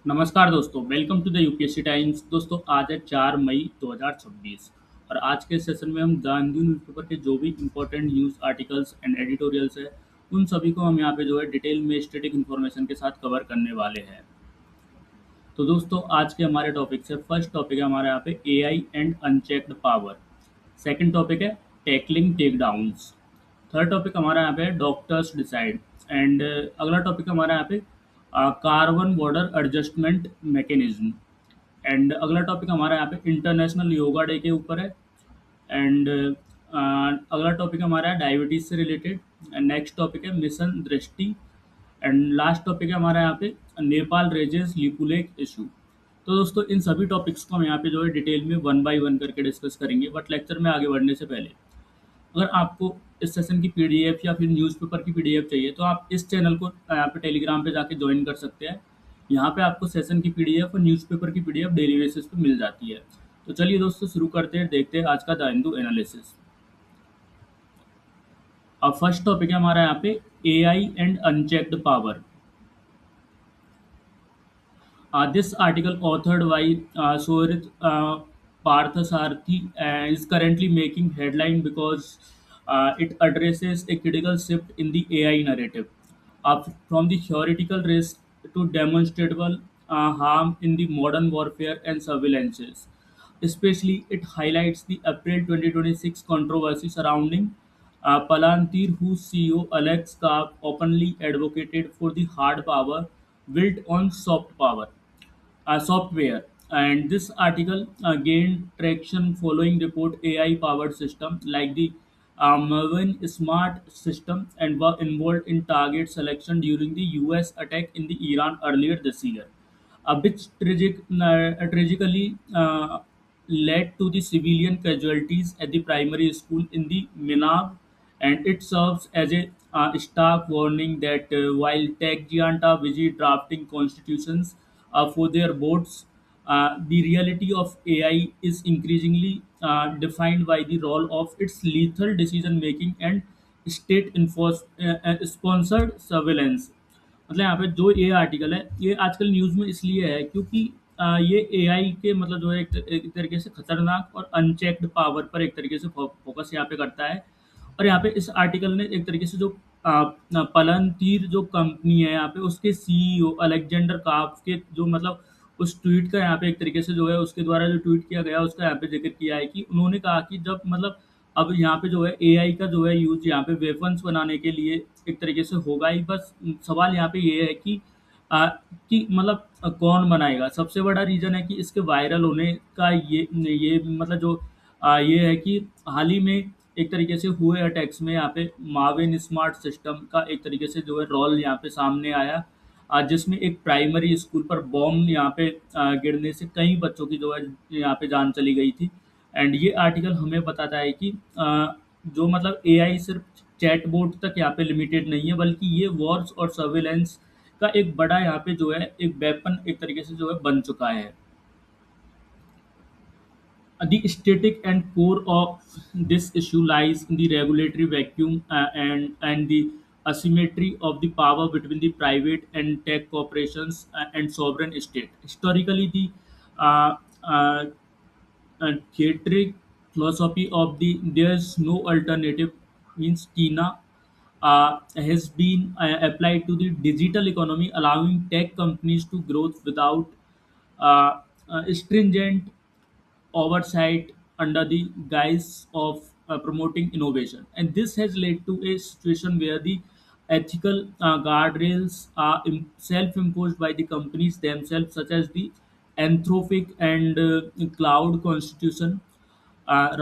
नमस्कार दोस्तों, welcome to the UPSC times. दोस्तों आज है 4 मई 2026 और आज के सेशन में हम द हिंदू न्यूज़पेपर के जो भी important news articles and editorials है उन सभी को हम यहाँ पे जो है डिटेल में स्टैटिक इन्फॉर्मेशन के साथ कवर करने वाले हैं। तो दोस्तों आज के हमारे टॉपिक से फर्स्ट टॉपिक है हमारे यहाँ पे AI and unchecked power. Second topic है tackling take downs. Third topic हमारा यहाँ पे डॉक्टर्स डिसाइड एंड अगला टॉपिक हमारा यहाँ पे carbon border adjustment mechanism. And अगला टॉपिक हमारा यहाँ पे इंटरनेशनल योगा डे के ऊपर है। एंड अगला टॉपिक हमारा है डायबिटीज से रिलेटेड। एंड नेक्स्ट टॉपिक है मिशन दृष्टि। एंड लास्ट टॉपिक है हमारा यहाँ पे नेपाल रेजेस लिपुलेक इशू। तो दोस्तों इन सभी टॉपिक्स को हम यहाँ पे जो है डिटेल में वन बाय वन करके डिस्कस करेंगे, बट लेक्चर में आगे बढ़ने से पहले अगर आपको इस सेशन की पीडीएफ या फिर न्यूज़पेपर की पीडीएफ चाहिए तो आप इस चैनल को यहाँ पे टेलीग्राम पे जाके ज्वाइन कर सकते हैं। यहाँ पे आपको सेशन की पीडीएफ और न्यूज़पेपर की पीडीएफ डेली बेसिस पे मिल जाती है। तो चलिए दोस्तों शुरू करते हैं, देखते हैं आज का द हिंदू एनालिसिस। अब फर्स्ट टॉपिक है हमारा यहाँ पे AI and unchecked power. This article, authored by Sorit Parthasarathi, is currently making headline because it addresses a critical shift in the AI narrative, from the theoretical risk to demonstrable harm in the modern warfare and surveillances. Especially, it highlights the April 2026 controversy surrounding Palantir, whose CEO Alex Karp openly advocated for the hard power built on software. And this article gained traction following report AI powered system like the Mervin smart system and were involved in target selection during the US attack in the Iran earlier this year, which tragically led to the civilian casualties at the primary school in the Minab. And it serves as a stark warning that while tech giants are busy drafting constitutions for their boards, the reality of AI is increasingly defined by the role of its lethal decision making and sponsored surveillance। मतलब यहाँ पे जो ये article है ये आजकल news में इसलिए है क्योंकि ये एआई के मतलब जो है एक तरीके से खतरनाक और अनचेक्ड पावर पर एक तरीके से फोकस यहाँ पे करता है। और यहाँ पे इस आर्टिकल ने एक तरीके से जो पलनतीर जो कंपनी है यहाँ पे उसके सीईओ अलेक्जेंडर काफ के जो मतलब उस ट्वीट का यहाँ पे एक तरीके से जो है उसके द्वारा जो ट्वीट किया गया उसका यहाँ पे जिक्र किया है कि उन्होंने कहा कि जब मतलब अब यहाँ पे जो है एआई का जो है यूज यहाँ पे वेपन्स बनाने के लिए एक तरीके से होगा ही। बस सवाल यहाँ पे ये है कि मतलब कौन बनाएगा। सबसे बड़ा रीज़न है कि इसके वायरल होने का ये मतलब जो ये है कि हाल ही में एक तरीके से हुए अटैक्स में यहाँ पे माविन स्मार्ट सिस्टम का एक तरीके से जो है रोल यहाँ पे सामने आया, जिसमें एक प्राइमरी स्कूल पर बॉम्ब यहाँ पे गिरने से कई बच्चों की जो है यहाँ पे जान चली गई थी। एंड ये आर्टिकल हमें बताता है कि जो मतलब एआई सिर्फ चैटबॉट तक यहाँ पे लिमिटेड नहीं है, बल्कि ये वॉर्स और सर्वेलेंस का एक बड़ा यहाँ पे जो है एक वेपन एक तरीके से जो है बन चुका है। The static and core of this issue lies in the regulatory vacuum and the asymmetry of the power between the private and tech corporations and sovereign state. Historically, the uh, uh, theatric philosophy of the "there's no alternative" means TINA has been applied to the digital economy, allowing tech companies to grow without stringent oversight under the guise of promoting innovation. And this has led to a situation where the ethical guardrails are self imposed by the companies themselves, such as the Anthropic and Cloud Constitution,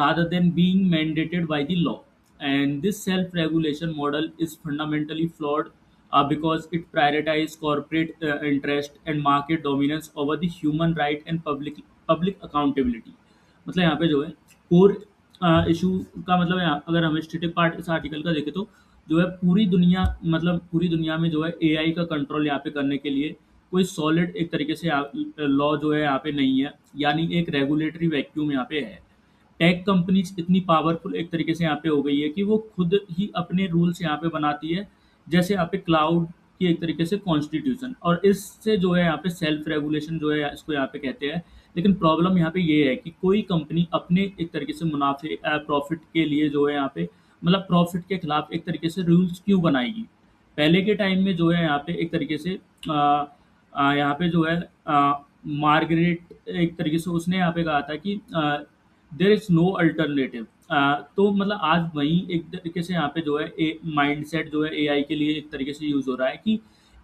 rather than being mandated by the law. And this self regulation model is fundamentally flawed because it prioritizes corporate interest and market dominance over the human right and public accountability। मतलब यहाँ पे जो है core issue का मतलब अगर हम static part इस आर्टिकल का देखें तो जो है पूरी दुनिया मतलब पूरी दुनिया में जो है एआई का कंट्रोल यहाँ पे करने के लिए कोई सॉलिड एक तरीके से लॉ जो है यहाँ पे नहीं है, यानी एक रेगुलेटरी वैक्यूम यहाँ पे है। टेक कंपनीज इतनी पावरफुल एक तरीके से यहाँ पे हो गई है कि वो खुद ही अपने रूल्स यहाँ पे बनाती है। जैसे यहाँ पे क्लाउड कि एक तरीके से कॉन्स्टिट्यूशन, और इससे जो है यहाँ पे सेल्फ रेगुलेशन जो है इसको यहाँ पे कहते हैं। लेकिन प्रॉब्लम यहाँ पे ये है कि कोई कंपनी अपने एक तरीके से मुनाफे प्रॉफिट के लिए जो है यहाँ पे मतलब प्रॉफिट के खिलाफ एक तरीके से रूल्स क्यों बनाएगी। पहले के टाइम में जो है यहाँ पे एक तरीके से यहाँ पे जो है मार्गरेट एक तरीके से उसने यहाँ पे कहा था कि देर इज नो अल्टरनेटिव। तो मतलब आज वही एक तरीके से यहाँ पे जो है माइंडसेट जो है एआई के लिए एक तरीके से यूज हो रहा है कि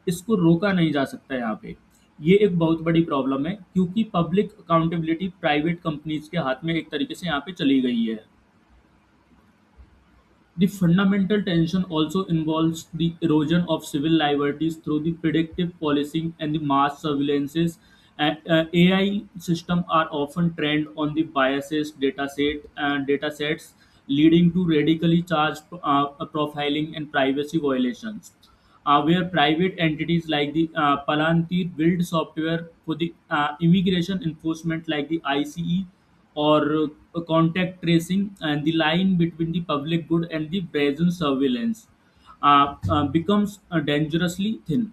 इसको रोका नहीं जा सकता यहाँ पे। ये एक बहुत बड़ी प्रॉब्लम है क्योंकि पब्लिक अकाउंटेबिलिटी प्राइवेट कंपनीज के हाथ में एक तरीके से यहाँ पे चली गई है। The fundamental tension also involves the erosion of civil liberties through the predictive policing and the mass surveillances. AI systems are often trained on the biases data sets, leading to radically charged profiling and privacy violations. Where private entities like the Palantir build software for the immigration enforcement like the ICE or contact tracing, and the line between the public good and the brazen surveillance becomes dangerously thin.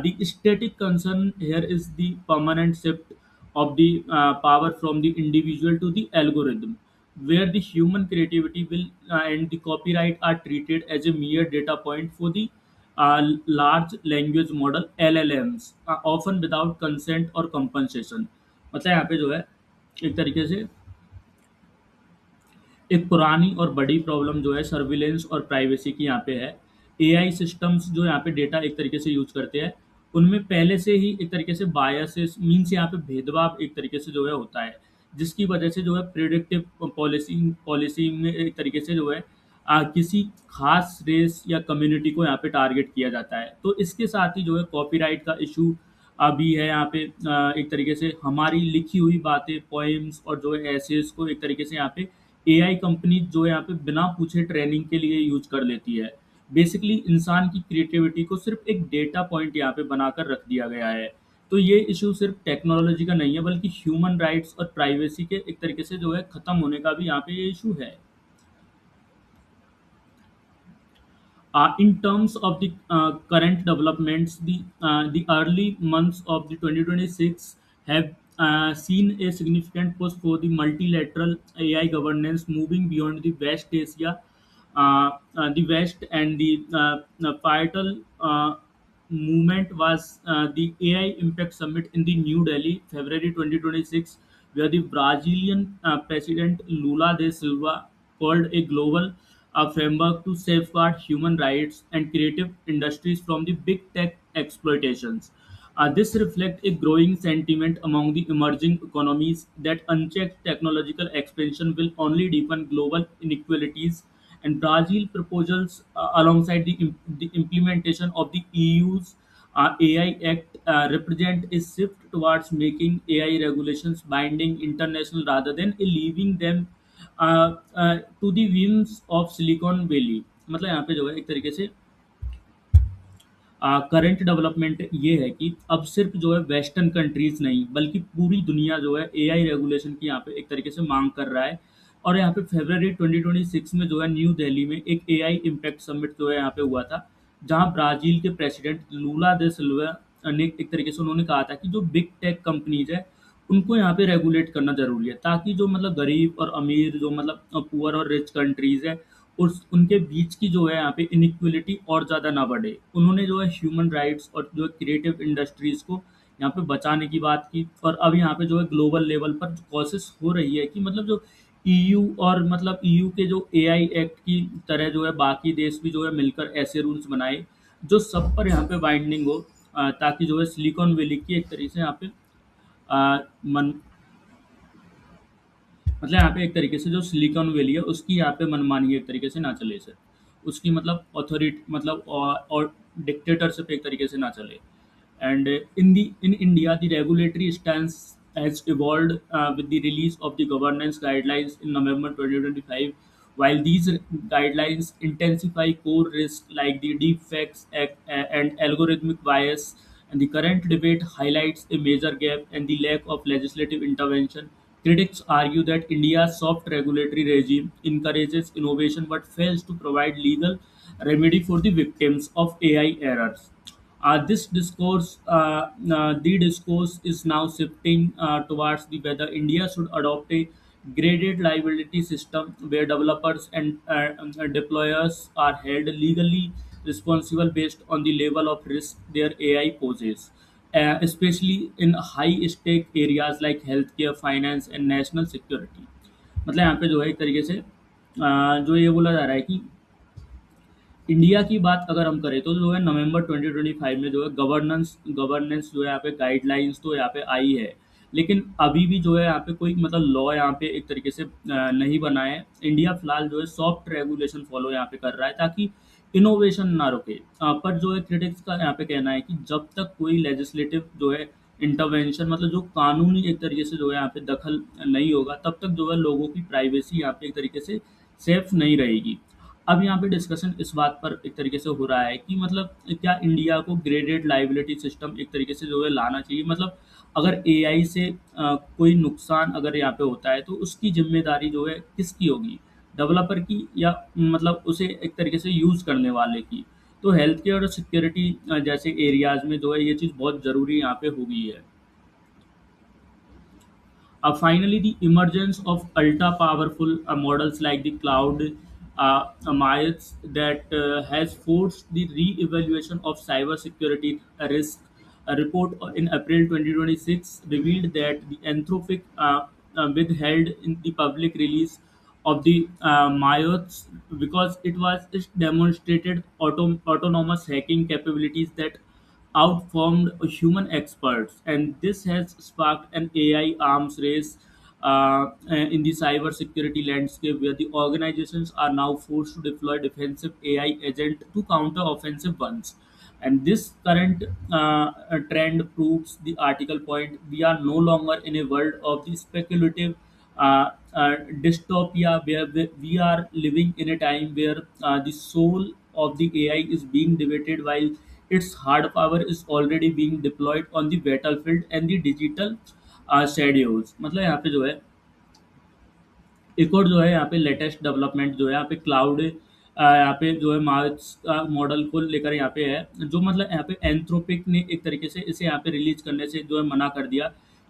The static concern here is the permanent shift of the power from the individual to the algorithm, where the human creativity will and the copyright are treated as a mere data point for the large language model LLMs, often without consent or compensation। मतलब यहाँ पे जो है एक तरीके से एक पुरानी और बड़ी प्रॉब्लम जो है सर्विलेंस और प्राइवेसी की यहाँ पे है। एआई सिस्टम्स जो यहाँ पे डेटा एक तरीके से यूज करते हैं, उनमें पहले से ही एक तरीके से बायसेस मीन्स यहाँ पे भेदभाव एक तरीके से जो है होता है, जिसकी वजह से जो है प्रिडिक्टिव पॉलिसी पॉलिसी में एक तरीके से जो है किसी खास रेस या कम्युनिटी को यहाँ पे टारगेट किया जाता है। तो इसके साथ ही जो है कॉपीराइट का इशू अभी है यहाँ पे। एक तरीके से हमारी लिखी हुई बातें पोएम्स और जो है एसेस को एक तरीके से यहाँ पे एआई कंपनी जो है यहाँ पे बिना पूछे ट्रेनिंग के लिए यूज कर लेती है। बेसिकली इंसान की क्रिएटिविटी को सिर्फ एक डेटा पॉइंट यहाँ पे बनाकर रख दिया गया है। तो ये इशू सिर्फ टेक्नोलॉजी का नहीं है बल्कि ह्यूमन राइट्स और प्राइवेसी के एक तरीके से जो है खत्म होने का भी यहाँ पे ये इशू है। In terms of the current developments, the early months of the 2026 have seen a significant push for the multilateral AI governance, moving beyond the West Asia, the West, and the pivotal movement was the AI Impact Summit in the New Delhi, February 2026, where the Brazilian President Lula da Silva called a global framework to safeguard human rights and creative industries from the big tech exploitations. This reflects a growing sentiment among the emerging economies that unchecked technological expansion will only deepen global inequalities, and Brazil proposals alongside the implementation of the EU's AI Act represent a shift towards making AI regulations binding international rather than leaving them to the whims of Silicon Valley. मतलब यहाँ पे जो है एक तरीके से current development ये है कि अब सिर्फ जो है वेस्टर्न कंट्रीज नहीं बल्कि पूरी दुनिया जो है एआई रेगुलेशन की यहाँ पे एक तरीके से मांग कर रहा है। और यहाँ पे फरवरी 2026 में जो है न्यू दिल्ली में एक एआई इम्पैक्ट समिट जो है यहाँ पे हुआ था, जहाँ ब्राजील के प्रेसिडेंट लूला दे सिल्वा ने एक तरीके से उन्होंने कहा था कि जो बिग टेक कंपनीज है उनको यहाँ पे रेगुलेट करना जरूरी है, ताकि जो मतलब गरीब और अमीर जो मतलब पुअर और रिच कंट्रीज है उस उनके बीच की जो है यहाँ पे इनइक्वलिटी और ज़्यादा ना बढ़े। उन्होंने जो है ह्यूमन राइट्स और जो क्रिएटिव इंडस्ट्रीज़ को यहाँ पे बचाने की बात की। और अब यहाँ पे जो है ग्लोबल लेवल पर कोशिश हो रही है कि मतलब जो ईयू और मतलब ईयू के जो एआई एक्ट की तरह जो है बाकी देश भी जो है मिलकर ऐसे रूल्स बनाए जो सब पर यहाँ पे बाइंडिंग हो, ताकि जो है सिलिकॉन वैली की एक तरीके से यहाँ पे मन मतलब यहाँ पे एक तरीके से जो सिलिकॉन वैली है उसकी यहाँ पे मनमानी एक तरीके से ना चले सर, उसकी मतलब अथॉरिटी मतलब और डिक्टेटरशिप एक तरीके से ना चले। And in India, the regulatory stance has evolved with the release of the governance guidelines in November 2025. While these guidelines intensify core risks like the deepfakes and algorithmic bias, and the current debate highlights a major gap and the lack of legislative intervention. Critics argue that India's soft regulatory regime encourages innovation but fails to provide legal remedy for the victims of AI errors. The discourse is now shifting towards the whether India should adopt a graded liability system where developers and deployers are held legally responsible based on the level of risk their AI poses, especially in high stake areas like healthcare, finance, and national security. मतलब यहाँ पे जो है एक तरीके से जो ये बोला जा रहा है कि इंडिया की बात अगर हम करें तो जो है नवंबर 2025 में जो है गवर्नेंस गवर्नेंस जो है यहाँ पे गाइडलाइंस तो यहाँ पे आई है, लेकिन अभी भी जो है यहाँ पे कोई मतलब लॉ यहाँ पे एक तरीके से नहीं बना है। इंडिया फिलहाल जो है सॉफ्ट रेगुलेशन फॉलो यहाँ पे कर रहा है ताकि इनोवेशन ना रुके। पर जो है क्रिटिक्स का यहाँ पे कहना है कि जब तक कोई लेजिस्लेटिव जो है इंटरवेंशन मतलब जो कानूनी एक तरीके से जो है यहाँ पे दखल नहीं होगा तब तक जो है लोगों की प्राइवेसी यहाँ पे एक तरीके से सेफ नहीं रहेगी। अब यहाँ पे डिस्कशन इस बात पर एक तरीके से हो रहा है कि मतलब क्या इंडिया को ग्रेडेड लाइबिलिटी सिस्टम एक तरीके से जो है लाना चाहिए। मतलब अगर एआई से कोई नुकसान अगर यहाँ पे होता है तो उसकी जिम्मेदारी जो है किसकी होगी, डेवलपर की या मतलब उसे एक तरीके से यूज़ करने वाले की। तो हेल्थ केयर और सिक्योरिटी जैसे एरियाज में जो है ये चीज़ बहुत ज़रूरी यहाँ पे हो गई है। Finally, the emergence of ultra powerful models like the cloud myths that has forced the re-evaluation of cybersecurity risk. A report in April 2026 revealed that the Anthropic withheld in the public release of the myths because it demonstrated autonomous hacking capabilities that outperformed human experts, and this has sparked an AI arms race in the cybersecurity landscape, where the organizations are now forced to deploy defensive AI agents to counter offensive ones. And this current trend proves the article point. We are no longer in a world of the speculative dystopia where we are living in a time where the soul of the AI is being debated while its hard power is already being deployed on the battlefield and the digital schedules। मतलब यहाँ पे जो है एक और जो है यहाँ पे लेटेस्ट डेवलपमेंट जो है यहाँ पे क्लाउड यहाँ पे जो है मार्स मॉडल को लेकर यहाँ पे है, जो मतलब यहाँ पे एंथ्रोपिक ने एक तरीके से इसे यहाँ पे रिलीज करने से जो है मना कर दिया,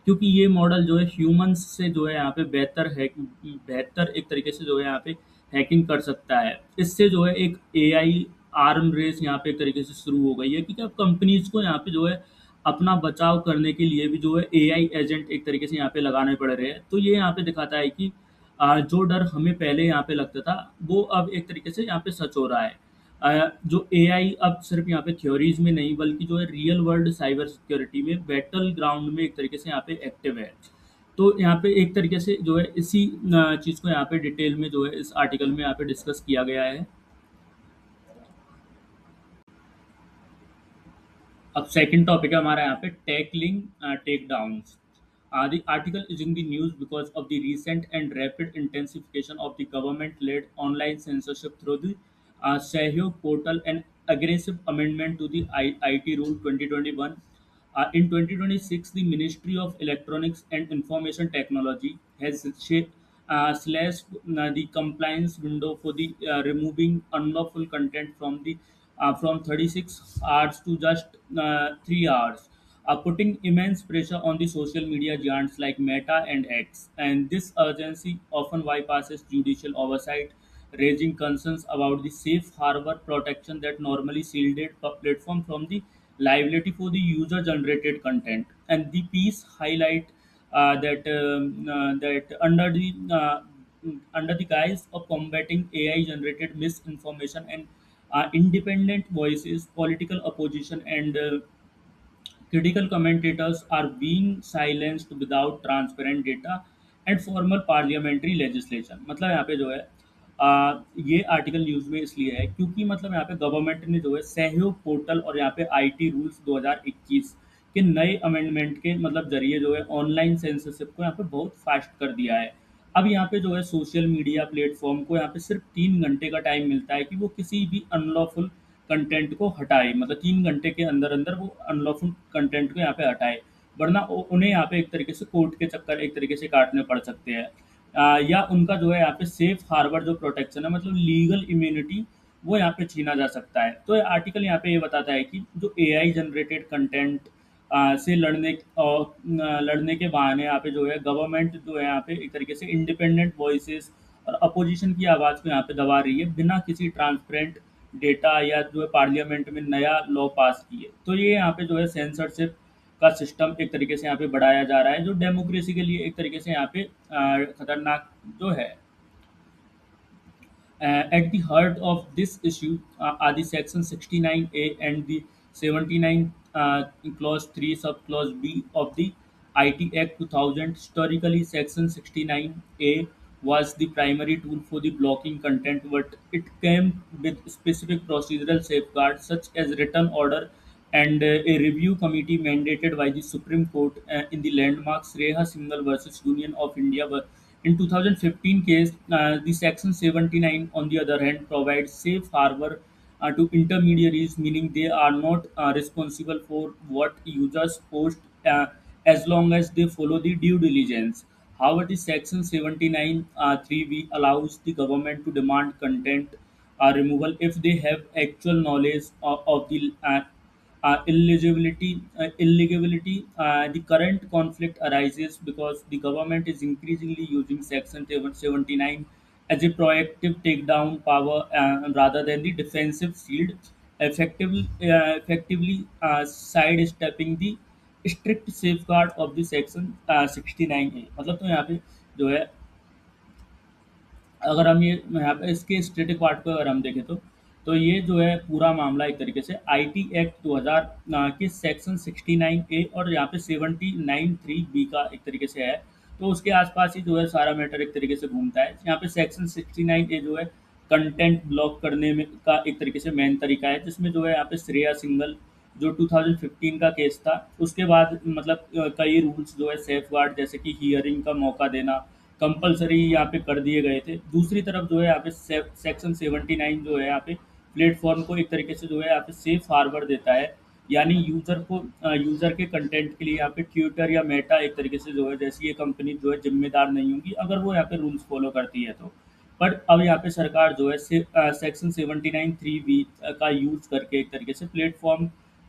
क्योंकि ये मॉडल जो है ह्यूमंस से जो है यहाँ पे बेहतर एक तरीके से जो है यहाँ पे हैकिंग कर सकता है। इससे जो है एक एआई आर्म रेस यहाँ पे एक तरीके से शुरू हो गई है, क्योंकि अब कंपनीज को यहाँ पे जो है अपना बचाव करने के लिए भी जो है एआई एजेंट एक तरीके से यहाँ पे लगाने पड़ रहे हैं। तो ये यहाँ पे दिखाता है कि जो डर हमें पहले यहाँ पे लगता था वो अब एक तरीके से यहाँ पे सच हो रहा है। जो एआई अब सिर्फ यहाँ पे थ्योरीज में नहीं बल्कि जो है रियल वर्ल्ड साइबर सिक्योरिटी में बैटल ग्राउंड में एक तरीके से यहाँ पे एक्टिव है। तो यहाँ पे एक तरीके से जो है इसी चीज़ को यहाँ पे डिटेल में जो है इस आर्टिकल में यहाँ पे डिस्कस किया गया है। अब सेकंड टॉपिक है हमारा यहाँ पे tackling take downs. The article is in the news because of the recent and rapid intensification of the government-led online censorship through the Sahyog portal and aggressive amendment to the IT Rule 2021. In 2026, the Ministry of Electronics and Information Technology has slashed the compliance window for the removing unlawful content from 36 hours to just 3 hours, putting immense pressure on the social media giants like Meta and X. And this urgency often bypasses judicial oversight, raising concerns about the safe harbor protection that normally shielded a platform from the liability for the user-generated content. And the piece highlight that under the guise of combating AI-generated misinformation and independent voices, political opposition, and critical commentators are being silenced without transparent data and formal parliamentary legislation। मतलब यहाँ पे जो है ये article news में इसलिए है क्योंकि मतलब यहाँ पे गवर्नमेंट ने जो है सहयोग पोर्टल और यहाँ पे आईटी रूल्स 2021 के नए अमेंडमेंट के मतलब जरिए जो है ऑनलाइन सेंसरशिप को यहाँ पे बहुत फास्ट कर दिया है। अब यहाँ पे जो है सोशल मीडिया प्लेटफॉर्म को यहाँ पे सिर्फ 3 घंटे का टाइम मिलता है कि वो किसी भी अनलॉफुल कंटेंट को हटाए, मतलब 3 घंटे के अंदर अंदर वो अनलॉफुल कंटेंट को यहाँ पे हटाए, वरना उन्हें यहाँ पे एक तरीके से कोर्ट के चक्कर एक तरीके से काटने पड़ सकते हैं। या उनका जो है यहाँ पे सेफ हार्बर जो प्रोटेक्शन है मतलब लीगल इम्यूनिटी वो यहाँ पे छीना जा सकता है। तो ये आर्टिकल यहाँ पे ये बताता है कि जो एआई जनरेटेड कंटेंट से लड़ने के बहाने यहाँ पे जो है गवर्नमेंट जो है यहाँ पे एक तरीके से इंडिपेंडेंट वॉइसेस और अपोजिशन की आवाज़ को यहाँ पे दबा रही है बिना किसी ट्रांसपेरेंट डेटा या जो है पार्लियामेंट में नया लॉ पास किए। तो ये यहाँ पे जो है सेंसरशिप का सिस्टम एक तरीके से यहाँ पे बढ़ाया जा रहा है, जो डेमोक्रेसी के लिए एक तरीके से यहाँ पे खतरनाक जो है। At the heart of this issue are the Section 69A and the 79 Clause 3 Subclause B of the IT Act 2000. Historically, Section 69A was the primary tool for the blocking content, but it came with specific procedural safeguards such as written order and a review committee mandated by the Supreme Court in the landmark Sreha Singhal versus Union of India. In 2015 case, the Section 79, on the other hand, provides safe harbor to intermediaries, meaning they are not responsible for what users post as long as they follow the due diligence. However, the Section 79 3B allows the government to demand content removal if they have actual knowledge of the illegality. The current conflict arises because the government is increasingly using Section 79 as a proactive takedown power rather than the defensive shield, effectively sidestepping the strict safeguard of the Section 69A। मतलब तो यहाँ पे जो है, अगर हम ये यहाँ पे इसके स्टैटिक पार्ट को अगर हम देखें तो ये जो है पूरा मामला एक तरीके से आईटी एक्ट 2000 के सेक्शन 69 ए और यहाँ पे 79(3)(b) का एक तरीके से है। तो उसके आसपास ही जो है सारा मैटर एक तरीके से घूमता है। यहाँ पे सेक्शन 69 ए जो है कंटेंट ब्लॉक करने में का एक तरीके से मेन तरीका है, जिसमें जो है यहाँ पे श्रेया सिंगल जो 2015 का केस था उसके बाद मतलब कई रूल्स जो है सेफ गार्ड जैसे कि हियरिंग का मौका देना कंपलसरी यहाँ पे कर दिए गए थे। दूसरी तरफ जो है यहाँ पे सेक्शन 79 जो है यहाँ पे प्लेटफॉर्म को एक तरीके से जो है यहाँ पे सेफ हार्बर देता है, यानी यूज़र के कंटेंट के लिए यहाँ पे ट्विटर या मेटा एक तरीके से जो है जैसी ये कंपनी जो है जिम्मेदार नहीं होगी अगर वो यहाँ पे रूल्स फॉलो करती है तो। बट अब यहाँ पे सरकार जो है सेक्शन 79(3)(b) का यूज करके एक तरीके से प्लेटफॉर्म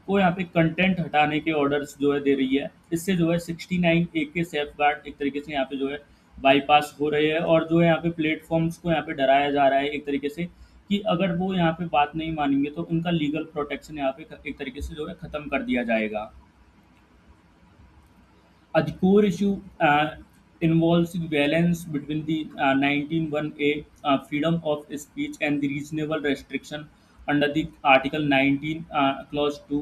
को यहाँ पे कंटेंट हटाने के ऑर्डर्स जो है दे रही है। इससे जो है 69 ए के सेफ गार्ड एक तरीके से यहाँ पे जो है बाईपास हो रहे हैं और जो है यहाँ पे प्लेटफॉर्म्स को यहाँ पे डराया जा रहा है एक तरीके से कि अगर वो यहाँ पे बात नहीं मानेंगे तो उनका लीगल प्रोटेक्शन यहाँ पे एक तरीके से जो है ख़त्म कर दिया जाएगा। The core issue involves the balance between the 19(1)(a) freedom of speech and the reasonable restriction under the Article 19, Clause 2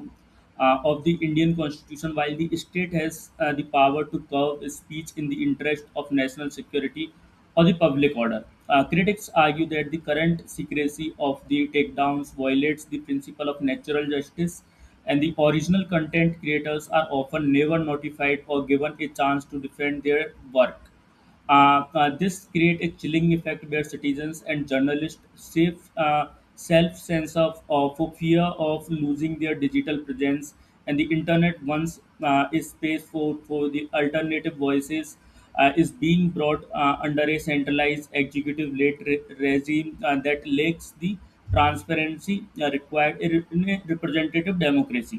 of the Indian Constitution. While the state has the power to curb speech in the interest of national security or the public order, critics argue that the current secrecy of the takedowns violates the principle of natural justice, and the original content creators are often never notified or given a chance to defend their work. This creates a chilling effect where citizens and journalists self sense of for fear of losing their digital presence, and the internet once is space for the alternative voices is being brought under a centralized executive led regime that lacks the transparency required in a representative democracy।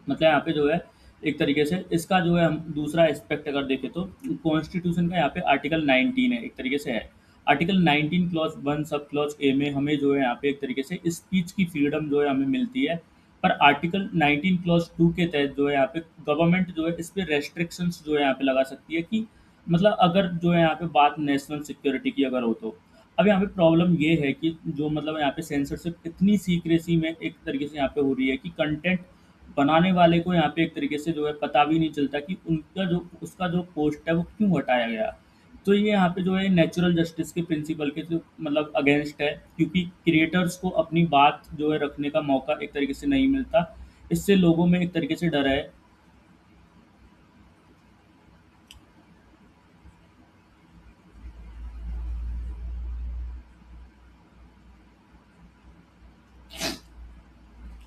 मतलब यहाँ पे जो है एक तरीके से इसका जो है हम दूसरा एस्पेक्ट अगर देखें तो कॉन्स्टिट्यूशन का यहाँ पे आर्टिकल 19 है एक तरीके से है। Article 19 clause 1 sub clause A में हमें जो है यहाँ पे एक तरीके से स्पीच की फ्रीडम जो है हमें मिलती है। पर आर्टिकल 19 क्लॉज 2 के तहत जो है यहाँ पे गवर्नमेंट जो है इस पे रेस्ट्रिक्शंस जो है यहाँ पे लगा सकती है कि मतलब अगर जो है यहाँ पे बात नेशनल सिक्योरिटी की अगर हो तो। अब यहाँ पे प्रॉब्लम ये है कि जो मतलब यहाँ पे सेंसरशिप इतनी सीक्रेसी में एक तरीके से यहाँ पे हो रही है कि कंटेंट बनाने वाले को यहाँ पे एक तरीके से जो है पता भी नहीं चलता कि उनका जो उसका जो पोस्ट है वो क्यों हटाया गया। तो ये यहाँ पे जो है नेचुरल जस्टिस के प्रिंसिपल के जो मतलब अगेंस्ट है, क्योंकि क्रिएटर्स को अपनी बात जो है रखने का मौका एक तरीके से नहीं मिलता। इससे लोगों में एक तरीके से डर है।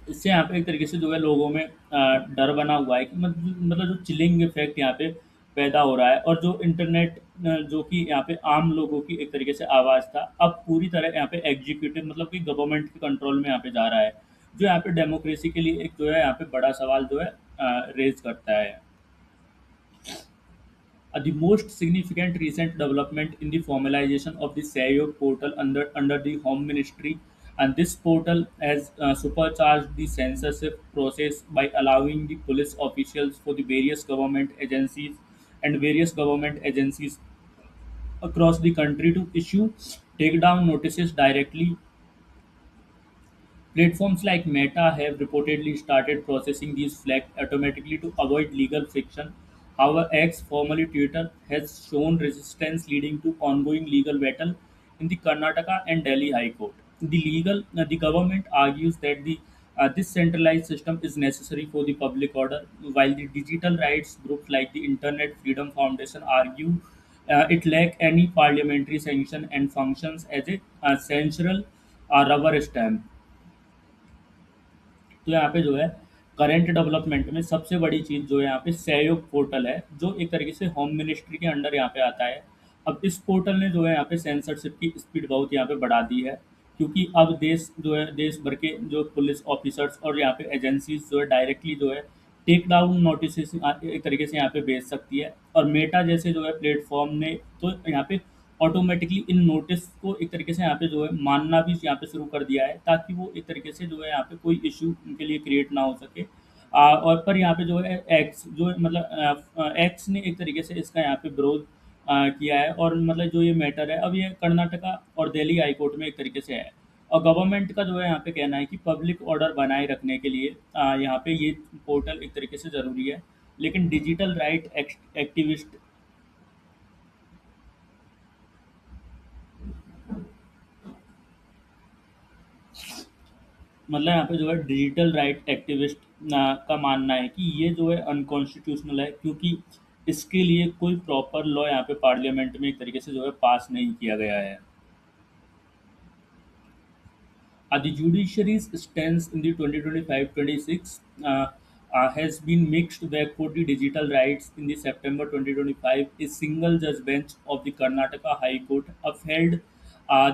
इससे यहाँ पे एक तरीके से जो है लोगों में डर बना हुआ है कि मतलब जो चिलिंग इफेक्ट यहाँ पे पैदा हो रहा है। और जो इंटरनेट जो कि यहाँ पे आम लोगों की एक तरीके से आवाज़ था, अब पूरी तरह यहाँ पे एग्जीक्यूटिव मतलब कि गवर्नमेंट के कंट्रोल में यहाँ पे जा रहा है, जो यहाँ पे डेमोक्रेसी के लिए एक जो है यहाँ पे बड़ा सवाल जो है रेज करता है। The most significant recent development in the formalization of the SEIOG portal under the Home Ministry, and this portal has supercharged the censorship process by allowing the police officials for the various government agencies across the country to issue takedown notices directly. Platforms like Meta have reportedly started processing these flags automatically to avoid legal friction. However, X, formerly Twitter, has shown resistance leading to ongoing legal battle in the Karnataka and Delhi High Court. The government argues that this centralized system is necessary for the public order, while the digital rights groups like the Internet Freedom Foundation argue it lack any parliamentary sanction and functions as a central rubber stamp. तो यहाँ पे जो है current development में सबसे बड़ी चीज़ जो है यहाँ पे सहयोग पोर्टल है, जो एक तरीके से होम मिनिस्ट्री के अंडर यहाँ पे आता है। अब इस पोर्टल ने जो है यहाँ पे सेंसरशिप की स्पीड बहुत यहाँ पे बढ़ा दी है, क्योंकि अब देश भर के जो पुलिस ऑफिसर्स और यहाँ पे एजेंसीज जो है डायरेक्टली जो है टेक डाउन नोटिस एक तरीके से यहाँ पे भेज सकती है। और मेटा जैसे जो है प्लेटफॉर्म ने तो यहाँ पे ऑटोमेटिकली इन नोटिस को एक तरीके से यहाँ पे जो है मानना भी यहाँ पे शुरू कर दिया है, ताकि वो एक तरीके से जो है यहाँ पे कोई इशू उनके लिए क्रिएट ना हो सके। और पर यहाँ पे जो है एक्स जो है मतलब एक्स ने एक तरीके से इसका यहाँ पे विरोध किया है, और मतलब जो ये मैटर है अब ये कर्नाटका और दिल्ली हाई कोर्ट में एक तरीके से है। और गवर्नमेंट का जो है यहाँ पे कहना है कि पब्लिक ऑर्डर बनाए रखने के लिए यहाँ पे ये पोर्टल एक तरीके से ज़रूरी है, लेकिन डिजिटल राइट एक्टिविस्ट मतलब यहाँ पे जो है डिजिटल राइट एक्टिविस्ट का मानना है कि ये जो है अनकॉन्स्टिट्यूशनल है, क्योंकि इसके लिए कोई प्रॉपर लॉ यहाँ पे पार्लियामेंट में एक तरीके से जो है पास नहीं किया गया है। The judiciary's stance in the 2025-26 has been mixed back for the digital rights. In the September 2025, a single judge bench of the Karnataka High Court upheld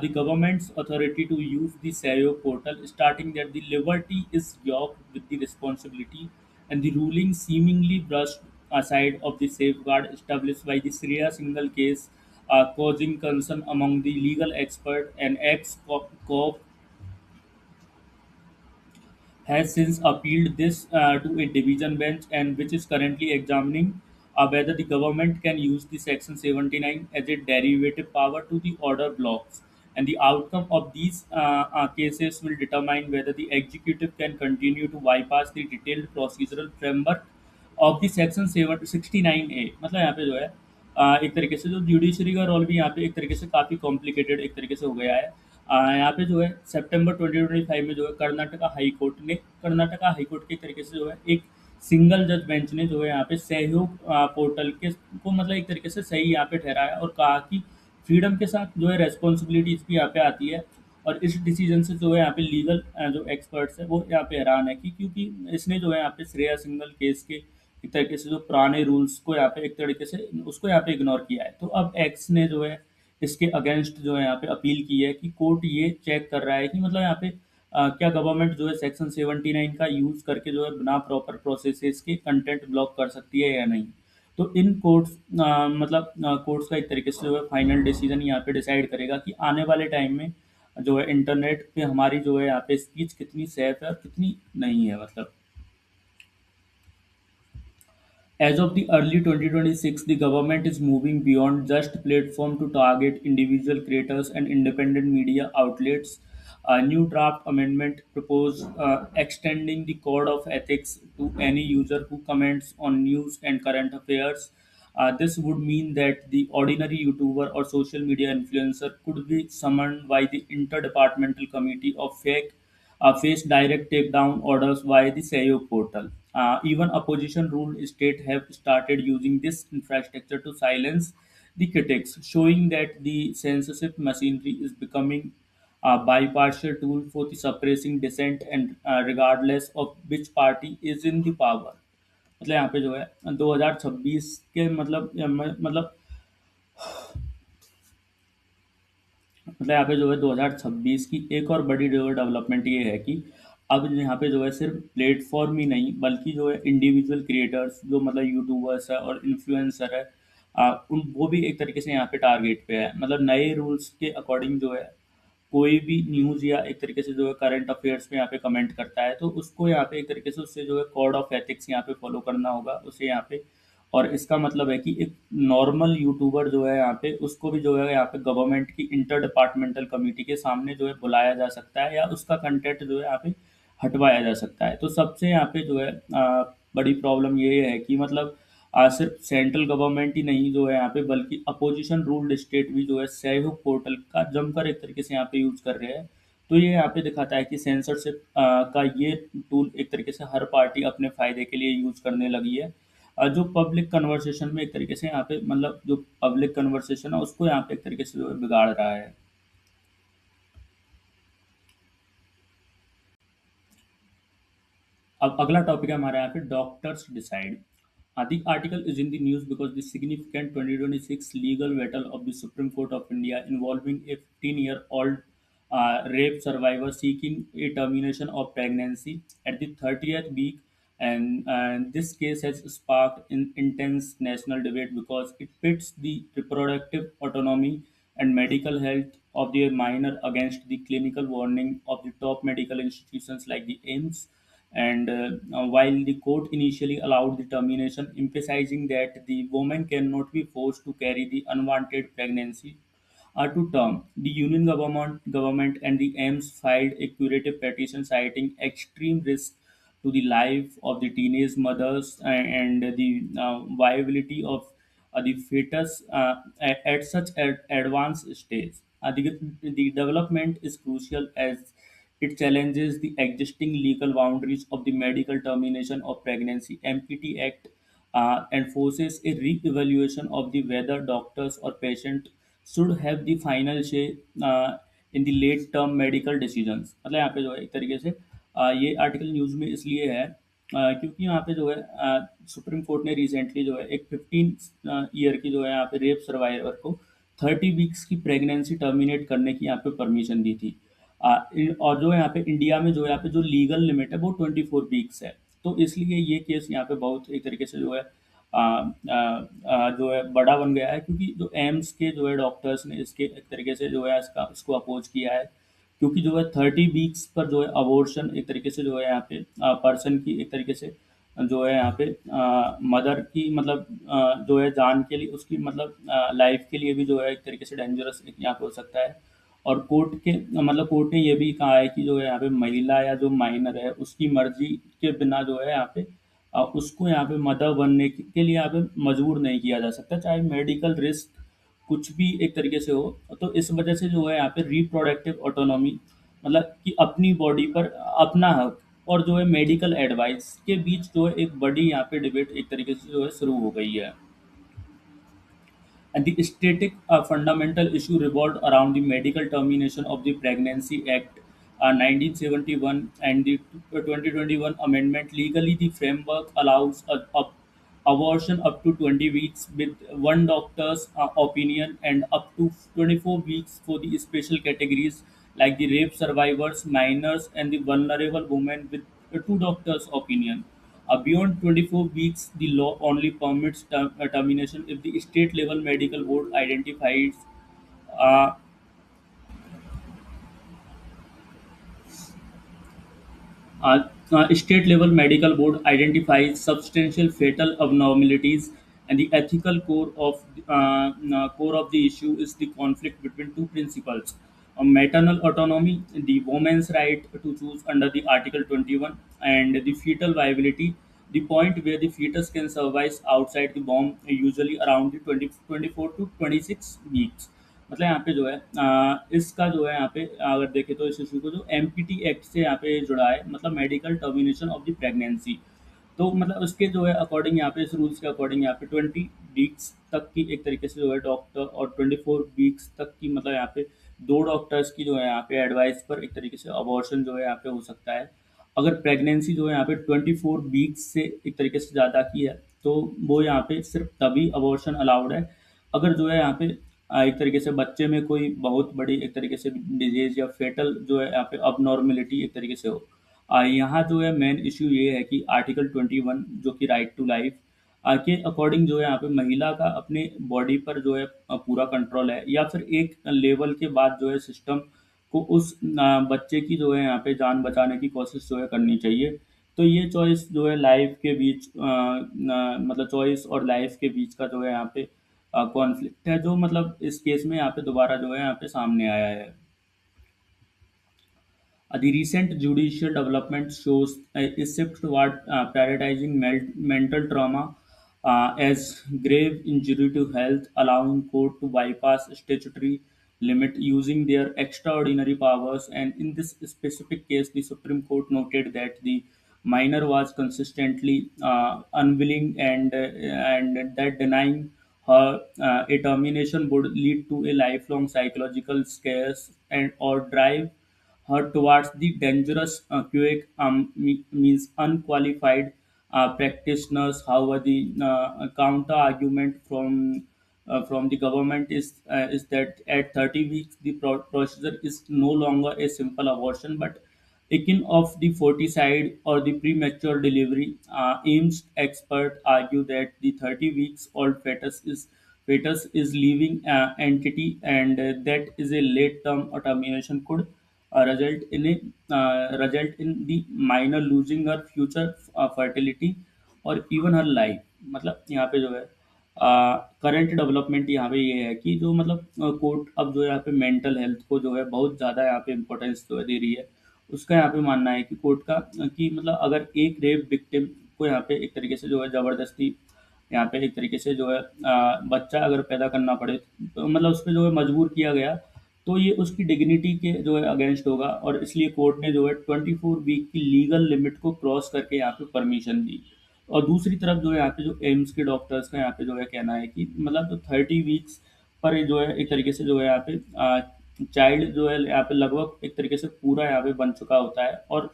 the government's authority to use the SEO portal, stating that the liberty is yoked with the responsibility, and the ruling seemingly brushed aside of the safeguard established by the Syria single case, causing concern among the legal expert and ex-cop has since appealed this to a division bench, and which is currently examining whether the government can use the Section 79 as a derivative power to the order blocks. And the outcome of these cases will determine whether the executive can continue to bypass the detailed procedural framework of the section 769A। मतलब यहाँ पे जो है एक तरीके से जो judiciary का रोल भी यहाँ पे एक तरीके से काफ़ी कॉम्प्लिकेटेड एक तरीके से हो गया है। यहाँ पे जो है सितंबर 2025 में जो है कर्नाटका हाई कोर्ट के एक तरीके से जो है एक सिंगल जज बेंच ने जो है यहाँ पे सहयोग पोर्टल के को मतलब एक तरीके से सही यहाँ पे ठहराया, और कहा कि फ्रीडम के साथ जो है रेस्पॉन्सिबिलिटीज भी यहाँ पे आती है। और इस डिसीजन से जो है यहाँ पे लीगल जो एक्सपर्ट्स है वो यहाँ पे हैरान है कि क्योंकि इसने जो है यहाँ पे श्रेया सिंगल केस के एक तरीके से जो पुराने रूल्स को यहाँ पे एक तरीके से उसको यहाँ पे इग्नोर किया है। तो अब एक्स ने जो है इसके अगेंस्ट जो है यहाँ पे अपील की है कि कोर्ट ये चेक कर रहा है कि मतलब यहाँ पे क्या गवर्नमेंट जो है सेक्शन 79 का यूज़ करके जो है बिना प्रॉपर प्रोसेसेस के कंटेंट ब्लॉक कर सकती है या नहीं। तो इन कोर्ट्स मतलब कोर्ट्स का एक तरीके से जो है फाइनल डिसीजन यहाँ पे डिसाइड करेगा कि आने वाले टाइम में जो है इंटरनेट पे हमारी जो है यहाँ पे स्पीच कितनी सेफ है और कितनी नहीं है मतलब। As of the early 2026, the government is moving beyond just platform to target individual creators and independent media outlets. A new draft amendment proposed extending the code of ethics to any user who comments on news and current affairs. This would mean that the ordinary YouTuber or social media influencer could be summoned by the Interdepartmental Committee of face direct takedown orders via the SEO portal. Even opposition ruled states have started using this infrastructure to silence the critics, showing that the censorship machinery is becoming a bipartisan tool for the suppressing dissent and regardless of which party is in the power। मतलब यहाँ पे जो है 2026 के मतलब मतलब यहाँ पे जो है 2026 की एक और बड़ी जो है डेवलपमेंट ये है कि अब यहाँ पे जो है सिर्फ प्लेटफॉर्म ही नहीं बल्कि जो है इंडिविजुअल क्रिएटर्स जो मतलब यूट्यूबर्स है और इन्फ्लुएंसर है, उन वो भी एक तरीके से यहाँ पे टारगेट पे है। मतलब नए रूल्स के अकॉर्डिंग जो है कोई भी न्यूज़ या एक तरीके से जो है करंट अफेयर्स में यहाँ पे कमेंट करता है तो उसको यहाँ पे एक तरीके से उससे जो है कोड ऑफ एथिक्स यहाँ पे फॉलो करना होगा उसे यहाँ पे। और इसका मतलब है कि एक नॉर्मल यूट्यूबर जो है यहाँ पे उसको भी जो है यहाँ पे गवर्नमेंट की इंटर डिपार्टमेंटल कमेटी के सामने जो है बुलाया जा सकता है या उसका कंटेंट जो है यहाँ पे हटवाया जा सकता है। तो सबसे यहाँ पे जो है बड़ी प्रॉब्लम ये है कि मतलब सिर्फ सेंट्रल गवर्नमेंट ही नहीं जो है यहाँ पे बल्कि अपोजिशन रूल्ड स्टेट भी जो है सहयोग पोर्टल का जमकर एक तरीके से यहाँ पे यूज कर रहे हैं। तो ये यहाँ पे दिखाता है कि सेंसरशिप का ये टूल एक तरीके से हर पार्टी अपने फायदे के लिए यूज करने लगी है। जो पब्लिक कन्वर्सेशन में एक तरीके से यहाँ पे मतलब जो पब्लिक कन्वर्सेशन है उसको यहाँ पे एक तरीके से जो है बिगाड़ रहा है। अब अगला टॉपिक है हमारे यहाँ पे doctors decide. The article is in the news because the significant 2026 legal battle of the Supreme Court of India involving a 15-year-old rape survivor seeking a termination of pregnancy at the 30th week. And this case has sparked intense national debate because it pits the reproductive autonomy and medical health of the minor against the clinical warning of the top medical institutions like the AIMS. And while the court initially allowed the termination, emphasizing that the woman cannot be forced to carry the unwanted pregnancy to term, the union government and the AIMS filed a curative petition citing extreme risk to the life of the teenage mothers and the viability of the fetus at such advanced stage. The development is crucial as it challenges the existing legal boundaries of the Medical Termination of Pregnancy (MPT) Act and forces a re-evaluation of the whether doctors or patient should have the final say in the late term medical decisions। मतलब यहाँ पे जो है एक तरीके से ये article news में इसलिए है क्योंकि यहाँ पे जो है सुप्रीम कोर्ट ने रिसेंटली जो है एक 15 ईयर की जो है यहाँ पे रेप सर्वाइवर को 30 वीक्स की प्रेगनेंसी टर्मिनेट करने की यहाँ पे परमिशन दी थी। और जो है यहाँ पे इंडिया में जो है यहाँ पे जो लीगल लिमिट है वो 24 वीक्स है। तो इसलिए ये केस यहाँ पे बहुत एक तरीके से जो है जो है बड़ा बन गया है क्योंकि जो एम्स के जो है डॉक्टर्स ने इसके एक तरीके से जो है इसका इसको अपोज किया है। क्योंकि जो है 30 वीक्स पर जो है अबॉर्शन एक तरीके से जो है यहाँ पे पर्सन की एक तरीके से जो है यहाँ पे मदर की मतलब जो है जान के लिए उसकी मतलब लाइफ के लिए भी जो है एक तरीके से डेंजरस यहाँ पे हो सकता है। और कोर्ट के मतलब कोर्ट ने ये भी कहा है कि जो है यहाँ पे महिला या जो माइनर है उसकी मर्जी के बिना जो है यहाँ पे उसको यहाँ पे मदर बनने के लिए यहाँ पे मजबूर नहीं किया जा सकता चाहे मेडिकल रिस्क कुछ भी एक तरीके से हो। तो इस वजह से जो है यहाँ पे रिप्रोडक्टिव ऑटोनॉमी मतलब कि अपनी बॉडी पर अपना हक और जो है मेडिकल एडवाइस के बीच जो है एक बड़ी यहाँ पे डिबेट एक तरीके से जो है शुरू हो गई है। And the static fundamental issue revolved around the medical termination of the Pregnancy Act 1971 and the 2021 amendment. Legally, the framework allows abortion up to 20 weeks with one doctor's opinion and up to 24 weeks for the special categories like the rape survivors, minors, and the vulnerable women with two doctors' opinion. Beyond 24 weeks, the law only permits termination if the state level medical board identifies uh, state level medical board identifies substantial fatal abnormalities, and the ethical core of the issue is the conflict between two principles: maternal autonomy, the woman's right to choose under the Article 21, and the fetal viability, the point where the fetus can survive outside the womb, usually around the 24 to 26 weeks। मतलब यहाँ पे जो है इसका जो है यहाँ पे अगर देखें तो इस इशू को जो एमपीटी एक्ट से यहाँ पे जुड़ा है मतलब medical termination of the pregnancy. तो मतलब उसके जो है अकॉर्डिंग यहाँ पे इस रूल्स के अकॉर्डिंग यहाँ पे 20 वीक्स तक की एक तरीके से जो है डॉक्टर और 24 वीक्स तक की मतलब यहाँ पे दो डॉक्टर्स की जो है यहाँ पे एडवाइस पर एक तरीके से अबॉर्शन जो है यहाँ पे हो सकता है। अगर प्रेगनेंसी जो है यहाँ पे 24 वीक्स से एक तरीके से ज़्यादा की है तो वो यहाँ पे सिर्फ तभी अबॉर्शन अलाउड है अगर जो है यहाँ पे एक तरीके से बच्चे में कोई बहुत बड़ी एक तरीके से डिजीज या फेटल जो है यहाँ पे अबनॉर्मेलिटी एक तरीके से हो। यहाँ जो है मेन इश्यू ये है कि आर्टिकल 21 जो कि राइट टू लाइफ के अकॉर्डिंग जो है यहाँ पे महिला का अपने बॉडी पर जो है पूरा कंट्रोल है, या फिर एक लेवल के बाद जो है सिस्टम को उस बच्चे की जो है यहाँ पे जान बचाने की कोशिश जो है करनी चाहिए। तो ये चॉइस जो है लाइफ के बीच मतलब चॉइस और लाइफ के बीच का जो है यहाँ पे कॉन्फ्लिक्ट है, जो मतलब इस केस में यहाँ पे दोबारा जो है यहाँ पे सामने आया है। The recent judicial development shows a shift toward prioritizing mental trauma as grave injury to health, allowing court to bypass statutory limit using their extraordinary powers. And in this specific case, the Supreme Court noted that the minor was consistently unwilling, and that denying her a termination would lead to a lifelong psychological scares and or drive her towards the dangerous QA means unqualified practitioners. However, the counter argument from the government is that at 30 weeks the procedure is no longer a simple abortion but akin of the foeticide or the premature delivery. AIMS experts argue that the 30 weeks old fetus is living entity, and that is a late term termination could result in the minor losing her future fertility और even हर life. मतलब यहाँ पे जो है current development यहाँ पे ये है कि जो मतलब कोर्ट अब जो यहाँ पे मेंटल हेल्थ को जो है बहुत ज़्यादा यहाँ पे इम्पोर्टेंस जो है दे रही है। उसका यहाँ पे मानना है कि कोर्ट का कि मतलब अगर एक रेप विक्टिम को यहाँ पे एक तरीके से जो है ज़बरदस्ती यहाँ पे एक तरीके से जो है बच्चा अगर पैदा करना पड़े तो मतलब उस पे जो है मजबूर किया गया, तो ये उसकी डिग्निटी के जो है अगेंस्ट होगा, और इसलिए कोर्ट ने जो है 24 वीक की लीगल लिमिट को क्रॉस करके यहाँ पे परमिशन दी। और दूसरी तरफ जो है यहाँ पे जो एम्स के डॉक्टर्स का यहाँ पे जो है कहना है कि मतलब जो 30 वीक्स पर जो है एक तरीके से जो है यहाँ पे चाइल्ड जो है यहाँ पे लगभग एक तरीके से पूरा यहाँ पे बन चुका होता है, और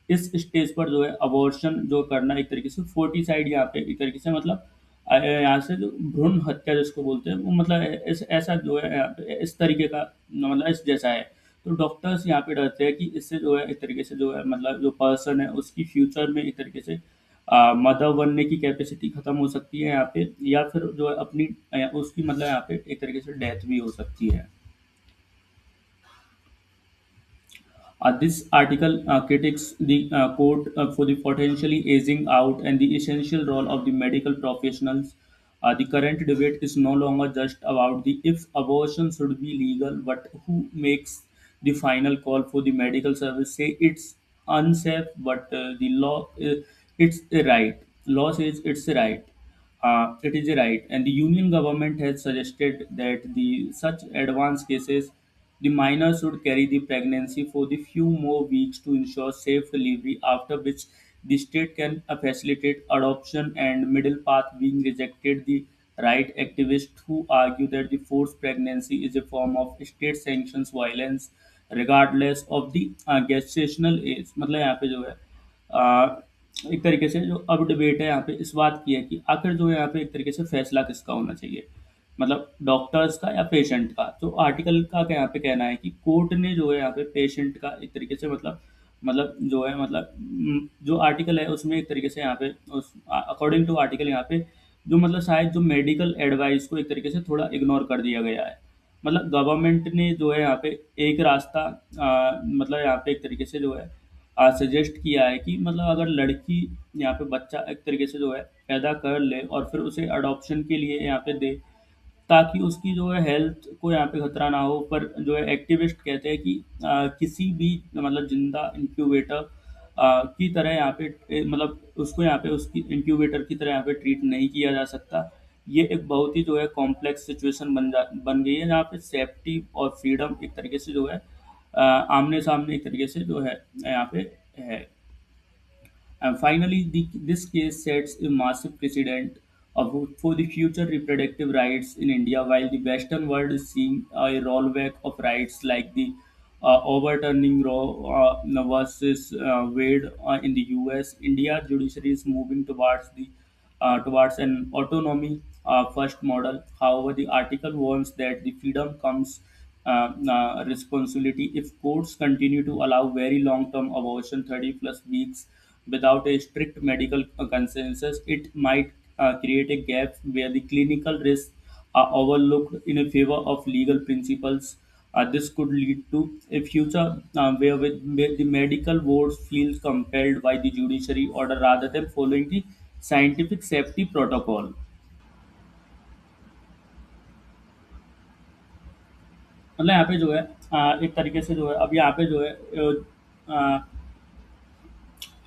इस स्टेज पर जो है अबॉर्शन जो करना एक तरीके से फोर्टिसाइड यहाँ पे एक तरीके से मतलब यहाँ से जो भ्रूण हत्या जिसको बोलते हैं वो मतलब ऐसा जो है यहाँ पे इस तरीके का मतलब इस जैसा है। तो डॉक्टर्स यहाँ पे डरते हैं कि इससे जो है एक तरीके से जो है मतलब जो पर्सन है उसकी फ्यूचर में एक तरीके से मदर बनने की कैपेसिटी खत्म हो सकती है यहाँ पे, या फिर जो है अपनी उसकी मतलब यहाँ पे एक तरीके से डेथ भी हो सकती है। This article critiques the court for the potentially aging out and the essential role of the medical professionals. The current debate is no longer just about the if abortion should be legal, but who makes the final call for the medical service. Say it's unsafe, but the law it's a right. Law says it's a right. It is a right, and the union government has suggested that the such advanced cases the minor should carry the pregnancy for the few more weeks to ensure safe delivery, after which the state can facilitate adoption and middle path being rejected. The right activists who argue that the forced pregnancy is a form of state sanctions violence regardless of the gestational age। मतलब यहाँ पे जो है एक तरीके से जो अब डिबेट है यहाँ पे इस बात की है कि आखिर जो है यहाँ पे एक तरीके से फैसला किसका होना चाहिए, मतलब डॉक्टर्स का या पेशेंट का। तो आर्टिकल का क्या यहाँ पे कहना है कि कोर्ट ने जो है यहाँ पे पेशेंट का एक तरीके से मतलब जो है मतलब जो आर्टिकल है उसमें एक तरीके से यहाँ पे उस अकॉर्डिंग टू आर्टिकल यहाँ पे जो मतलब शायद जो मेडिकल एडवाइस को एक तरीके से थोड़ा इग्नोर कर दिया गया है। मतलब गवर्नमेंट ने जो है यहाँ पे एक रास्ता मतलब यहाँ पे एक तरीके से जो है सजेस्ट किया है कि मतलब अगर लड़की यहाँ पे बच्चा एक तरीके से जो है पैदा कर ले और फिर उसे अडॉप्शन के लिए यहाँ पे दे, ताकि उसकी जो है हेल्थ को यहाँ पे खतरा ना हो। पर जो है एक्टिविस्ट कहते हैं कि किसी भी मतलब जिंदा इंक्यूबेटर की तरह यहाँ पे मतलब उसको यहाँ पे उसकी इंक्यूबेटर की तरह यहाँ पे ट्रीट नहीं किया जा सकता। ये एक बहुत ही जो है कॉम्प्लेक्स सिचुएशन बन गई है जहाँ पे सेफ्टी और फ्रीडम एक तरीके से जो है आमने सामने एक तरीके से जो है यहाँ पे है। And finally, this case sets a massive precedent for the future reproductive rights in India. While the Western world is seeing a rollback of rights like the overturning Roe versus Wade in the US, India judiciary is moving towards an autonomy first model. However, the article warns that the freedom comes responsibility. If courts continue to allow very long-term abortion, 30 plus weeks, without a strict medical consensus, it might create a gap where the clinical risks are overlooked in a favor of legal principles. This could lead to a future where the medical boards feel compelled by the judiciary order rather than following the scientific safety protocol. मतलब यहाँ पे जो है एक तरीके से जो है अब यहाँ पे जो है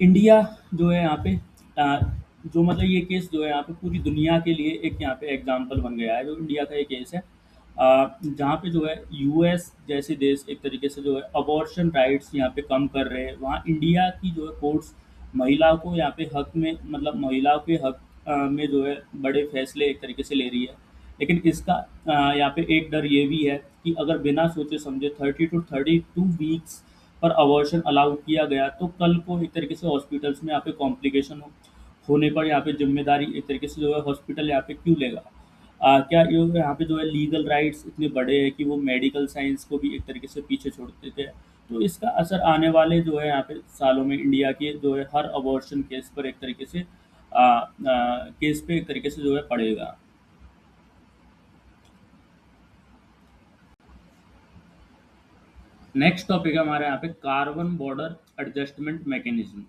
इंडिया जो है यहाँ पे अ, जो मतलब ये केस जो है यहाँ पे पूरी दुनिया के लिए एक यहाँ पे एग्जाम्पल बन गया है। जो इंडिया का ये केस है जहाँ पे जो है यूएस जैसे देश एक तरीके से जो है अबॉर्शन राइट्स यहाँ पे कम कर रहे हैं, वहाँ इंडिया की जो है कोर्ट्स महिलाओं को यहाँ पे हक में मतलब महिलाओं के हक में जो है बड़े फैसले एक तरीके से ले रही है। लेकिन इसका यहाँ पे एक डर ये भी है कि अगर बिना सोचे समझे 30 to 32 वीक्स पर अबॉर्शन अलाउ किया गया तो कल को एक तरीके से हॉस्पिटल्स में यहाँ पे कॉम्प्लिकेशन होने पर यहाँ पे जिम्मेदारी एक तरीके से जो है हॉस्पिटल यहाँ पे क्यों लेगा। क्या ये यहाँ पे जो है लीगल राइट्स इतने बड़े हैं कि वो मेडिकल साइंस को भी एक तरीके से पीछे छोड़ देते हैं। तो इसका असर आने वाले जो है यहाँ पे सालों में इंडिया के जो है हर अबॉर्शन केस पर एक तरीके से केस पे एक तरीके से जो है पड़ेगा। नेक्स्ट टॉपिक है हमारे यहाँ पे carbon border adjustment mechanism.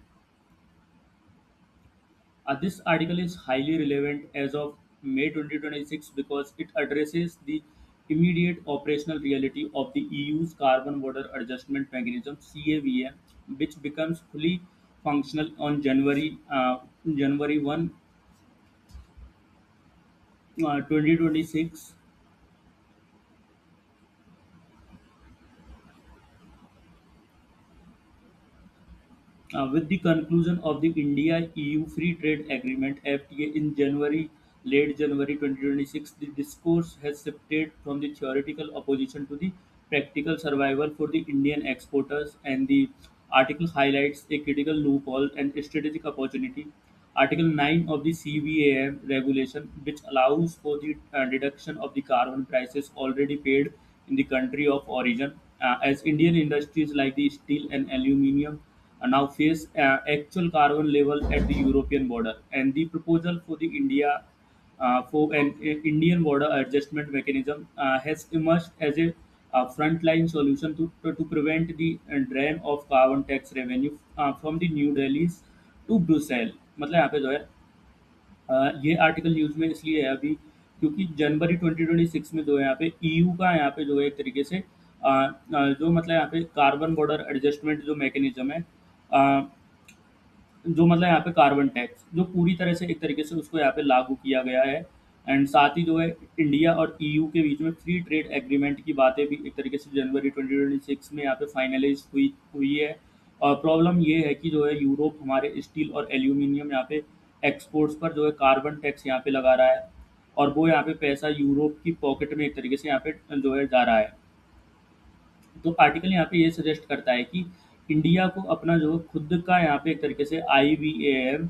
This article is highly relevant as of May 2026 because it addresses the immediate operational reality of the EU's Carbon Border Adjustment Mechanism (CAVM), which becomes fully functional on January 1, 2026. With the conclusion of the India-EU Free Trade Agreement (FTA) in late January 2026, the discourse has shifted from the theoretical opposition to the practical survival for the Indian exporters, and the article highlights a critical loophole and strategic opportunity. Article 9 of the CBAM regulation, which allows for the deduction of the carbon prices already paid in the country of origin, as Indian industries like the steel and aluminium now face actual carbon level at the European border, and the proposal for the India for an Indian border adjustment mechanism has emerged as a frontline solution to prevent the drain of carbon tax revenue from the New Delhi's to Brussels। मतलब यहाँ पे जो है ये article news में इसलिए है अभी क्योंकि जनवरी 2026 में जो है यहाँ पे ईयू का यहाँ पे जो है एक तरीके से जो मतलब यहाँ पे कार्बन बॉर्डर एडजस्टमेंट जो मैकेनिज्म है अ, जो मतलब यहाँ पे कार्बन टैक्स जो पूरी तरह से एक तरीके से उसको यहाँ पे लागू किया गया है। एंड साथ ही जो है इंडिया और ईयू के बीच में फ्री ट्रेड एग्रीमेंट की बातें भी एक तरीके से जनवरी 2026 में यहाँ पे फाइनलाइज हुई हुई है। और प्रॉब्लम ये है कि जो है यूरोप हमारे स्टील और एल्यूमिनियम यहाँ पे एक्सपोर्ट्स पर जो है कार्बन टैक्स यहाँ पे लगा रहा है, और वो यहाँ पे पैसा यूरोप की पॉकेट में एक तरीके से यहाँ पे जो है जा रहा है। तो आर्टिकल यहाँ पे ये सजेस्ट करता है कि इंडिया को अपना जो खुद का यहाँ पे एक तरीके से IBAM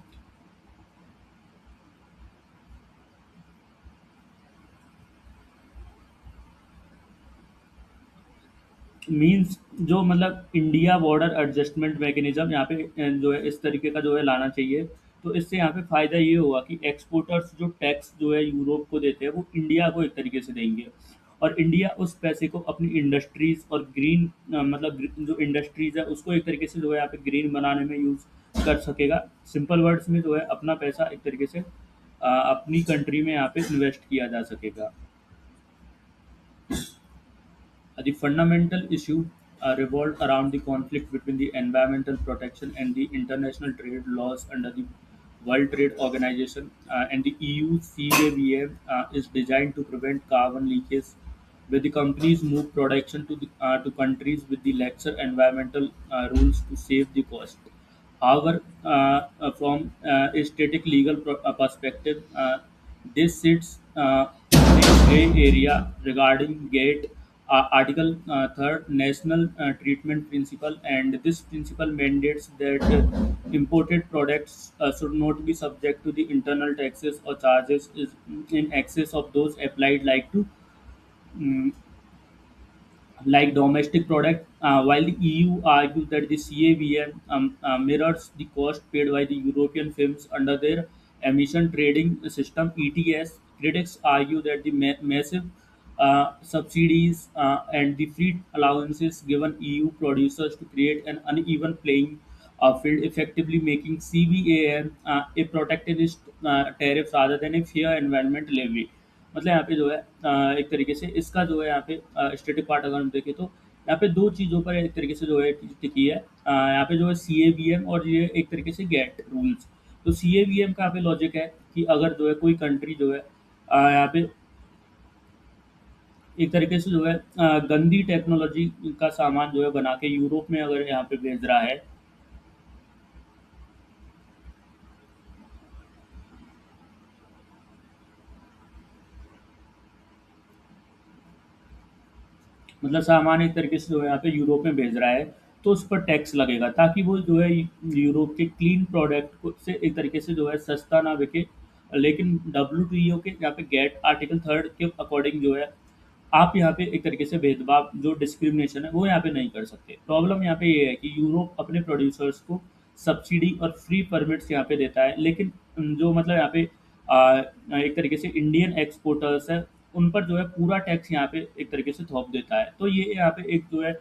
मीन्स जो मतलब इंडिया बॉर्डर एडजस्टमेंट मैकेनिज्म यहाँ पे जो है इस तरीके का जो है लाना चाहिए। तो इससे यहाँ पे फ़ायदा ये होगा कि एक्सपोर्टर्स जो टैक्स जो है यूरोप को देते हैं वो इंडिया को एक तरीके से देंगे, और इंडिया उस पैसे को अपनी इंडस्ट्रीज़ और ग्रीन मतलब जो इंडस्ट्रीज़ है उसको एक तरीके से जो है यहाँ पे ग्रीन बनाने में यूज़ कर सकेगा। सिंपल वर्ड्स में जो है अपना पैसा एक तरीके से अपनी कंट्री में यहाँ पे इन्वेस्ट किया जा सकेगा। The fundamental issue revolved around the conflict between the environmental protection and the international trade laws under the World Trade Organization, and the EU CAVM is designed to prevent carbon leakage, where the companies move production to countries with the laxer environmental rules to save the cost. However, from a static legal perspective, this sits in a gray area regarding GATE, Article 3rd National Treatment Principle, and this principle mandates that imported products should not be subject to the internal taxes or charges is in excess of those applied mm, like domestic product, while the EU argues that the CAVM mirrors the cost paid by the European firms under their emission trading system ETS. Critics argue that the massive subsidies and the free allowances given EU producers to create an uneven playing field, effectively making CBAM a protectionist tariff rather than a fair environment levy. मतलब यहाँ पे जो है एक तरीके से इसका जो है यहाँ पे स्टैटिक पार्ट अगर हम देखें तो यहाँ पे दो चीज़ों पर एक तरीके से जो है टिकी है। यहाँ पे जो है CAVM और ये एक तरीके से गेट रूल्स। तो CAVM का यहाँ पे लॉजिक है कि अगर जो है कोई कंट्री जो है यहाँ पे एक तरीके से जो है गंदी टेक्नोलॉजी का सामान जो है बना के यूरोप में अगर यहाँ पे भेज रहा है, मतलब सामान एक तरीके से जो है यहाँ पे यूरोप में भेज रहा है, तो उस पर टैक्स लगेगा ताकि वो जो है यूरोप के क्लीन प्रोडक्ट से एक तरीके से जो है सस्ता ना बिके। लेकिन WTO के यहाँ पे गेट आर्टिकल 3rd के अकॉर्डिंग जो है आप यहाँ पे एक तरीके से भेदभाव जो डिस्क्रिमिनेशन है वो यहाँ पे नहीं कर सकते। प्रॉब्लम यहाँ पे ये है कि यूरोप अपने प्रोड्यूसर्स को सब्सिडी और फ्री परमिट्स यहाँ पे देता है, लेकिन जो मतलब यहाँ पे एक तरीके से इंडियन एक्सपोर्टर्स है उन पर जो है पूरा टैक्स यहाँ पे एक तरीके से थोप देता है। तो ये यहाँ पे एक जो है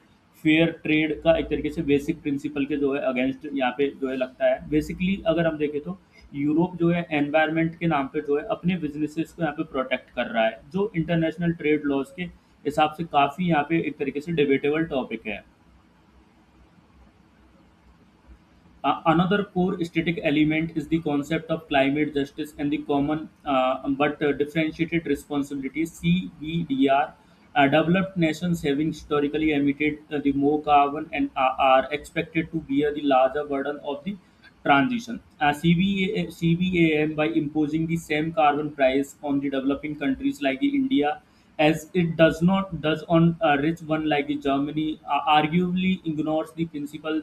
फेयर ट्रेड का एक तरीके से बेसिक प्रिंसिपल के जो है अगेंस्ट यहाँ पे जो है लगता है। बेसिकली अगर हम देखें तो यूरोप जो है एनवायरनमेंट के नाम पे जो है अपने बिजनेसेस को यहाँ पे प्रोटेक्ट कर रहा है, जो इंटरनेशनल ट्रेड लॉज के हिसाब से काफ़ी यहाँ पे एक तरीके से डिबेटेबल टॉपिक है। Another core static element is the concept of climate justice and the common but differentiated responsibilities (CBDR). Developed nations having historically emitted the more carbon and are expected to bear the larger burden of the transition. CBAM, by imposing the same carbon price on the developing countries like the India as it does on a rich one like the Germany, arguably ignores the principle.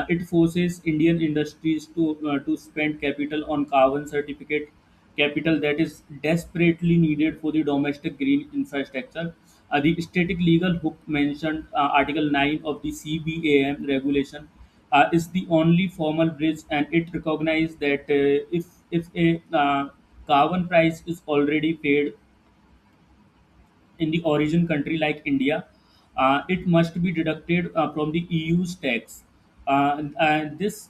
It forces Indian industries to spend capital on carbon certificate capital that is desperately needed for the domestic green infrastructure. The static legal hook mentioned Article 9 of the CBAM regulation is the only formal bridge, and it recognizes that if a carbon price is already paid in the origin country like India, it must be deducted from the EU's tax. And this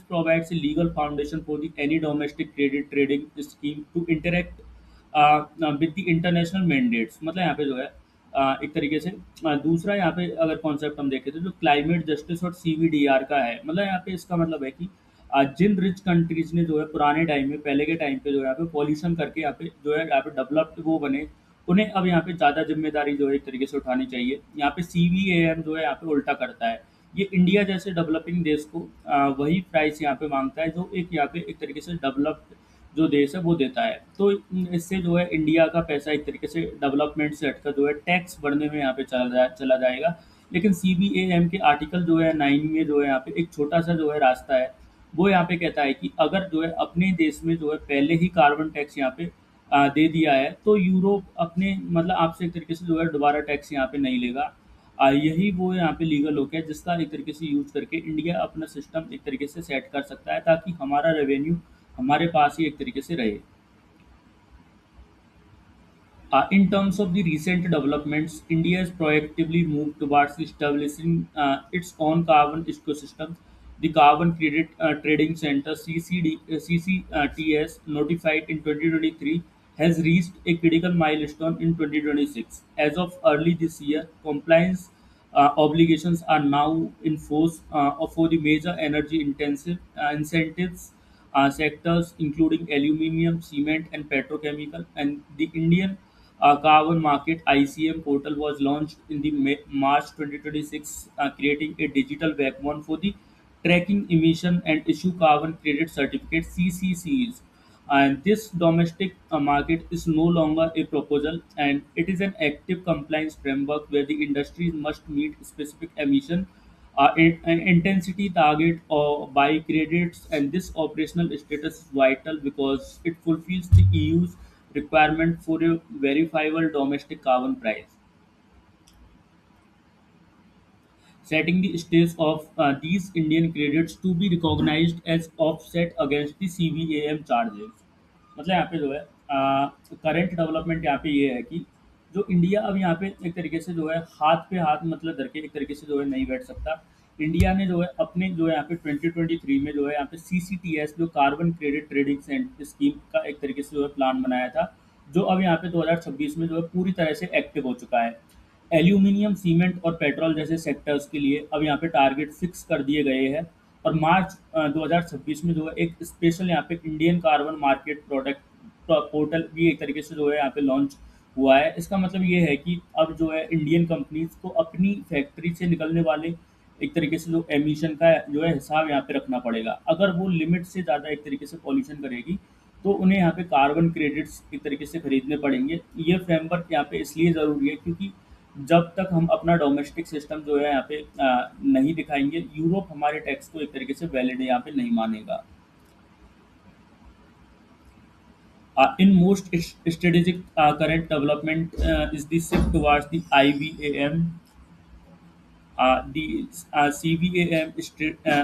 provides a legal foundation for the any domestic credit trading scheme to interact with the international mandates। मतलब यहाँ पे जो है एक तरीके से दूसरा यहाँ पे अगर कॉन्सेप्ट हम देखें तो जो क्लाइमेट जस्टिस और CBDR का है, मतलब यहाँ पे इसका मतलब है कि जिन रिच कंट्रीज ने जो है पुराने टाइम में पहले के टाइम पे जो है यहाँ पे पॉल्यूशन करके यहाँ पे जो है यहाँ पे डेवलप्ड वो बने, उन्हें अब यहाँ पे ज़्यादा जिम्मेदारी जो है एक तरीके से उठानी चाहिए। यहाँ पे CBAM जो है यहाँ पे उल्टा करता है, ये इंडिया जैसे डेवलपिंग देश को वही प्राइस यहाँ पे मांगता है जो एक यहाँ पे एक तरीके से डेवलप्ड जो देश है वो देता है। तो इससे जो है इंडिया का पैसा एक तरीके से डेवलपमेंट से हटकर जो है टैक्स बढ़ने में यहाँ पे चला जाएगा। लेकिन CBAM के आर्टिकल जो है 9 में जो है यहाँ पे एक छोटा सा जो है रास्ता है, वो यहाँ पे कहता है कि अगर जो है अपने देश में जो है पहले ही कार्बन टैक्स यहाँ पे दे दिया है तो यूरोप अपने मतलब आपसे एक तरीके से जो है दोबारा टैक्स यहाँ पे नहीं लेगा। यही वो यहाँ पे लीगल हो गया जिसका एक तरीके से यूज करके इंडिया अपना सिस्टम एक तरीके से सेट कर सकता है ताकि हमारा रेवेन्यू हमारे पास ही एक तरीके से रहे। In terms of the recent developments, India has proactively moved towards establishing its own carbon ecosystem. The Carbon Credit Trading Center (CCTS), notified in 2023, has reached a critical milestone in 2026. As of early this year, compliance obligations are now in force for the major energy-intensive incentives sectors, including aluminium, cement, and petrochemical. And the Indian Carbon Market (ICM) portal was launched in the March 2026, creating a digital backbone for the tracking emission and issue carbon credit certificates (CCCs). And this domestic market is no longer a proposal, and it is an active compliance framework where the industries must meet specific emission intensity target or buy credits, and this operational status is vital because it fulfills the EU's requirement for a verifiable domestic carbon price, setting the stage of these Indian credits to be recognized as offset against the CVAM charges. मतलब यहाँ पे जो है current development यहाँ पे ये है कि जो इंडिया अब यहाँ पे एक तरीके से जो है हाथ पे हाथ मतलब धर के एक तरीके से जो है नहीं बैठ सकता। इंडिया ने जो है अपने जो है यहाँ पे 2023 में जो है यहाँ पे CCTS जो कार्बन क्रेडिट ट्रेडिंग स्कीम का एक तरीके से जो है प्लान बनाया था, जो अब यहाँ पे 2026 में जो है पूरी तरह से एक्टिव हो चुका है। एल्यूमिनियम, सीमेंट और पेट्रोल जैसे सेक्टर्स के लिए अब यहाँ पे टारगेट फिक्स कर दिए गए हैं, और मार्च 2026 में जो है एक स्पेशल यहाँ पे Indian carbon market product portal भी एक तरीके से जो है यहाँ पे लॉन्च हुआ है। इसका मतलब ये है कि अब जो है इंडियन कंपनीज को अपनी फैक्ट्री से निकलने वाले एक तरीके से जो एमिशन का जो है हिसाब यहाँ पे रखना पड़ेगा। अगर वो लिमिट से ज़्यादा एक तरीके से पॉल्यूशन करेगी तो उन्हें यहाँ पे कार्बन क्रेडिट्स एक तरीके से खरीदने पड़ेंगे। ये फ्रेमवर्क यहाँ पे इसलिए ज़रूरी है क्योंकि जब तक हम अपना डोमेस्टिक सिस्टम जो है यहाँ पे नहीं दिखाएंगे, यूरोप हमारे टैक्स को एक तरीके से वैलिड यहाँ पे नहीं मानेगा। In most strategic current development is the shift towards the IVAM, the CVAM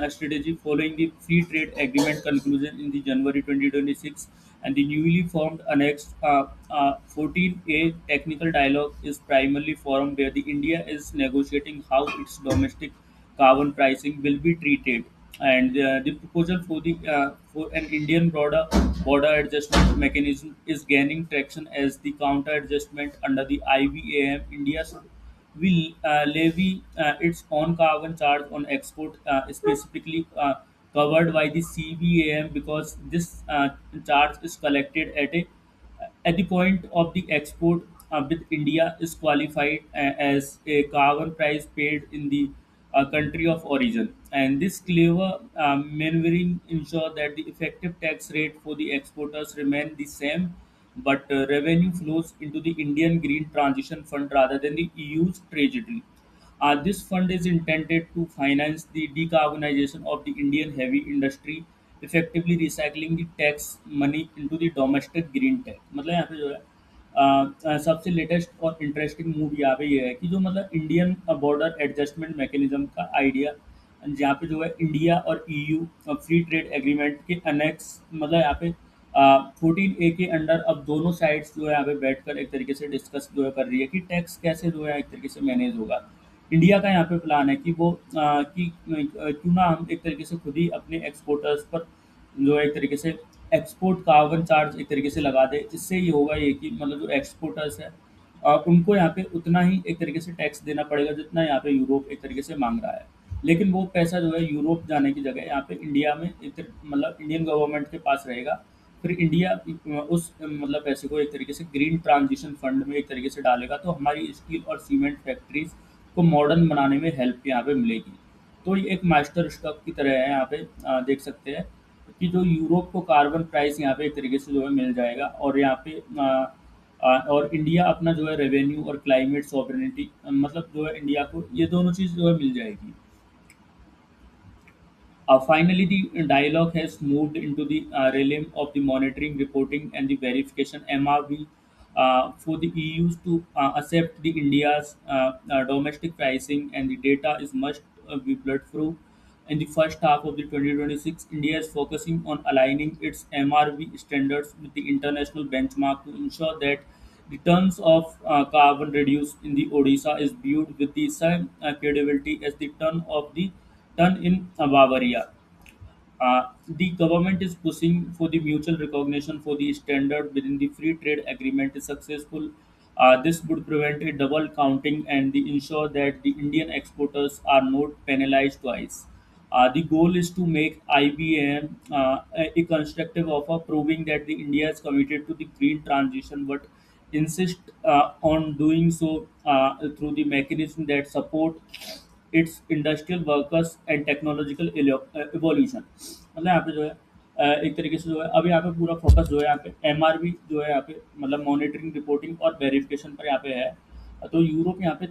strategy following the free trade agreement conclusion in the January 2026, and the newly formed Annex 14A technical dialogue is primarily forum where the India is negotiating how its domestic carbon pricing will be treated, and the proposal for an Indian border adjustment mechanism is gaining traction as the counter adjustment under the IVAM. India will levy its own carbon charge on export, specifically covered by the CBAM, because this charge is collected at the point of the export, with India is qualified as a carbon price paid in the country of origin. And this clever maneuvering ensure that the effective tax rate for the exporters remain the same, but revenue flows into the Indian Green Transition Fund rather than the EU's treasury. This fund is intended to finance the decarbonization of the Indian heavy industry, effectively recycling the tax money into the domestic green tech। मतलब यहाँ पे जो है सबसे latest और interesting move यहाँ पे ये है कि जो मतलब इंडियन बॉर्डर एडजस्टमेंट मैकेनिज्म का आइडिया, जहाँ पे जो है इंडिया और EU फ्री ट्रेड एग्रीमेंट के अनेक्स मतलब यहाँ पे 14A के अंडर अब दोनों साइड्स जो है यहाँ पे बैठकर एक तरीके से डिस्कस जो है कर रही है कि टैक्स कैसे जो है एक तरीके से मैनेज होगा। इंडिया का यहाँ पे प्लान है कि वो क्यों ना हम एक तरीके से खुद ही अपने एक्सपोर्टर्स पर जो है एक तरीके से एक्सपोर्ट कार्बन चार्ज एक तरीके से लगा दे। इससे ये होगा ये कि मतलब जो एक्सपोर्टर्स है उनको यहाँ पे उतना ही एक तरीके से टैक्स देना पड़ेगा जितना यहाँ पे यूरोप एक तरीके से मांग रहा है। लेकिन वो पैसा जो है यूरोप जाने की जगह यहाँ पे इंडिया में मतलब इंडियन गवर्नमेंट के पास रहेगा। फिर इंडिया उस मतलब पैसे को एक तरीके से ग्रीन ट्रांजिशन फंड में एक तरीके से डालेगा, तो हमारी स्टील और सीमेंट फैक्ट्रीज को मॉडर्न बनाने में हेल्प यहाँ पे मिलेगी। तो ये एक मास्टर स्ट्रोक की तरह है। यहाँ पे देख सकते हैं कि जो यूरोप को कार्बन प्राइस यहाँ पे एक तरीके से जो है मिल जाएगा, और यहाँ पे और इंडिया अपना जो है रेवेन्यू और क्लाइमेट सॉवरेनिटी मतलब जो है इंडिया को ये दोनों चीज़ जो है मिल जाएगी। Finally, the dialogue has moved into the realm of the monitoring, reporting, and the verification (MRV) for the EU to accept the India's domestic pricing, and the data is must be bulletproof. In the first half of the 2026, India is focusing on aligning its MRV standards with the international benchmark to ensure that the tons of carbon reduced in the Odisha is viewed with the same credibility as the ton in Bavaria. The government is pushing for the mutual recognition for the standard within the free trade agreement is successful. This would prevent a double counting and the ensure that the Indian exporters are not penalized twice. The goal is to make IBM a constructive offer, proving that the India is committed to the green transition, but insist on doing so through the mechanism that support its industrial workers and technological evolution। मतलब यहाँ पे जो है एक तरीके से जो है अब यहाँ पे पूरा फोकस जो है यहाँ पे एमआरबी जो है यहाँ पे मतलब मॉनिटरिंग रिपोर्टिंग और वेरिफिकेशन पर यहाँ पे है। तो यूरोप यहाँ पे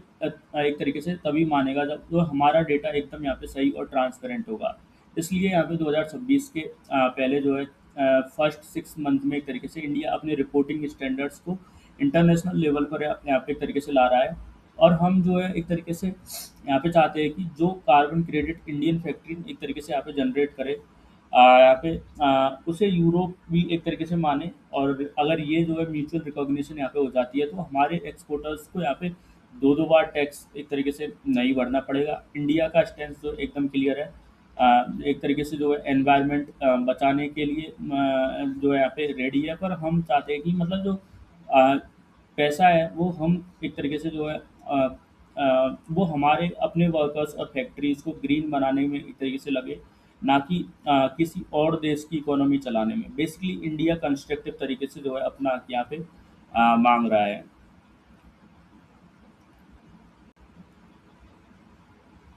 एक तरीके से तभी मानेगा जब जो हमारा डेटा एकदम यहाँ पे सही और ट्रांसपेरेंट होगा। इसलिए यहाँ पे 2026 के पहले जो है फर्स्ट 6 मंथ में एक तरीके से इंडिया अपने रिपोर्टिंग स्टैंडर्ड्स को इंटरनेशनल लेवल पर यहाँ पे एक तरीके से ला रहा है। और हम जो है एक तरीके से यहाँ पे चाहते हैं कि जो कार्बन क्रेडिट इंडियन फैक्ट्री एक तरीके से यहाँ पे जनरेट करे, यहाँ पे उसे यूरोप भी एक तरीके से माने। और अगर ये जो है म्यूचुअल रिकॉग्निशन यहाँ पे हो जाती है तो हमारे एक्सपोर्टर्स को यहाँ पे दो दो बार टैक्स एक तरीके से नहीं भरना पड़ेगा। इंडिया का स्टैंड जो एकदम क्लियर है। एक तरीके से जो है एनवायरनमेंट बचाने के लिए जो है यहाँ पे रेडी है, पर हम चाहते हैं कि मतलब जो अ, पैसा है वो हम एक तरीके से जो है वो हमारे अपने वर्कर्स और फैक्ट्रीज को ग्रीन बनाने में एक तरीके से लगे, ना कि किसी और देश की इकोनॉमी चलाने में। बेसिकली इंडिया कंस्ट्रक्टिव तरीके से जो है अपना यहाँ पे मांग रहा है।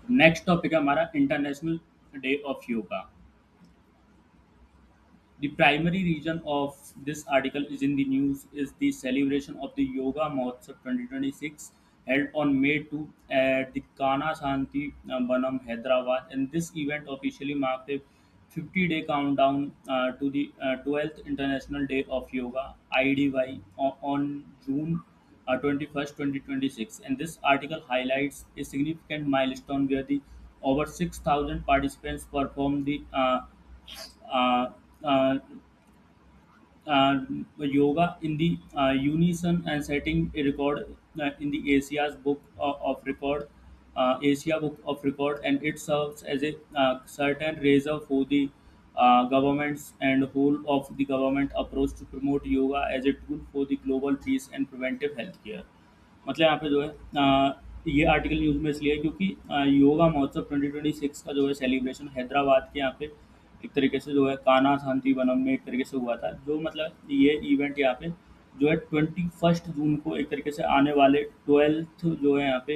नेक्स्ट टॉपिक है हमारा international day of yoga. The primary reason of this article is in the news is the celebration of the Yoga Mahotsav 2026 held on May 2 at the Kana Shanti Banam, Hyderabad. And this event officially marked a 50-day countdown to the 12th International Day of Yoga (IDY) on June 21st, 2026. And this article highlights a significant milestone where the over 6,000 participants performed the uh, uh, uh, yoga in the unison and setting a record in the Asia Book of Record, and it serves as a certain razor for the governments and whole of the government approach to promote yoga as a tool for the global peace and preventive health care। मतलब यहाँ पे जो है ये article news में इसलिए है क्योंकि योगा महोत्सव 2026 का जो है सेलिब्रेशन हैदराबाद के यहाँ पे एक तरीके से जो है कान्हा शांति वनम में एक तरीके से हुआ था। जो मतलब ये इवेंट यहाँ पे जो है 21 जून को एक तरीके से आने वाले 12th जो है यहाँ पे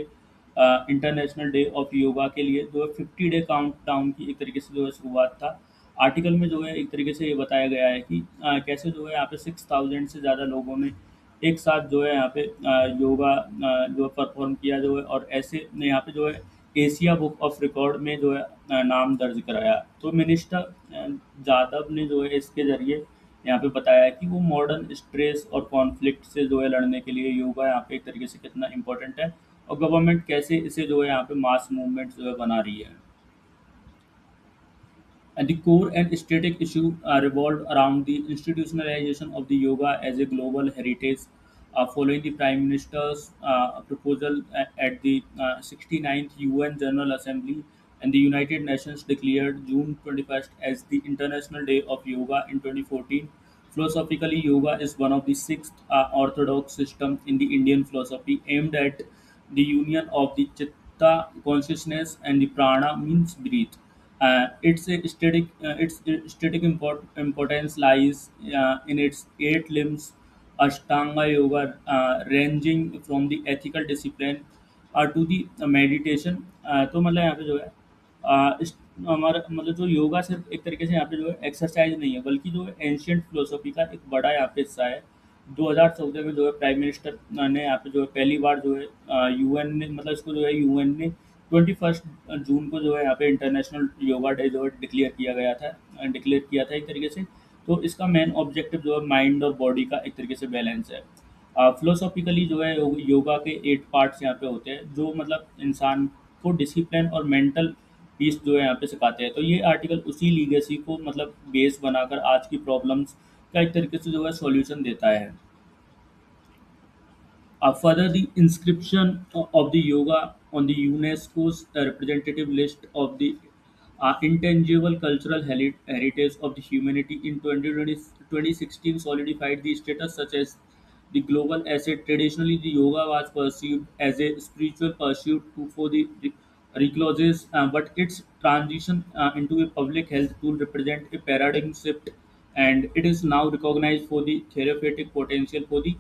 इंटरनेशनल डे ऑफ योगा के लिए जो है 50 डे काउंट डाउन की एक तरीके से जो है शुरुआत था। आर्टिकल में जो है एक तरीके से ये बताया गया है कि कैसे जो है यहाँ पे 6,000 से ज़्यादा लोगों ने एक साथ जो है यहाँ पे योगा जो परफॉर्म किया जो है, और ऐसे ने यहाँ पे जो है एशिया बुक ऑफ रिकॉर्ड में जो है नाम दर्ज कराया। तो मिनिस्टर जादव ने जो है इसके ज़रिए यहाँ पे बताया कि वो मॉडर्न स्ट्रेस और कॉन्फ्लिक्ट से जो है लड़ने के लिए योगा यहाँ पे एक तरीके से कितना इम्पोर्टेंट है, और गवर्नमेंट कैसे इसे जो है यहाँ पे मास मूवमेंट जो है बना रही है। And the core and aesthetic issue revolved around the institutionalization of the yoga as a global heritage, following the Prime Minister's proposal at the 69th UN General Assembly, and the United Nations declared June 21st as the International Day of Yoga in 2014. Philosophically, yoga is one of the six orthodox systems in the Indian philosophy aimed at the union of the chitta consciousness and the prana means breathe. Its importance lies in its eight limbs, Ashtanga Yoga, ranging from the ethical discipline to the meditation। तो मतलब यहाँ पे जो है हमारा मतलब जो योगा सिर्फ एक तरीके से यहाँ पे जो है एक्सरसाइज नहीं है, बल्कि जो है एंशियंट फिलोसफी का एक बड़ा यहाँ पे हिस्सा है। 2014 में जो है प्राइम मिनिस्टर ने यहाँ पे जो है पहली बार जो है यूएन ने मतलब इसको जो है यूएन ने 21 जून को जो है यहाँ पे इंटरनेशनल योगा डे जो है डिक्लेयर किया था एक तरीके से। तो इसका मेन ऑब्जेक्टिव जो है माइंड और बॉडी का एक तरीके से बैलेंस है। फिलोसॉफिकली जो है योगा के 8 पार्ट्स यहाँ पे होते हैं जो मतलब इंसान को डिसिप्लिन और मेंटल पीस जो है यहाँ पे सिखाते हैं। तो ये आर्टिकल उसी लीगेसी को मतलब बेस बनाकर आज की प्रॉब्लम्स का एक तरीके से जो है सॉल्यूशन देता है। Further, the inscription of the yoga on the UNESCO's representative list of the intangible cultural heritage of the humanity in 2016 solidified the status such as the global asset. Traditionally, the yoga was perceived as a spiritual pursuit for the recluses, but its transition into a public health tool represent a paradigm shift, and it is now recognized for the therapeutic potential for the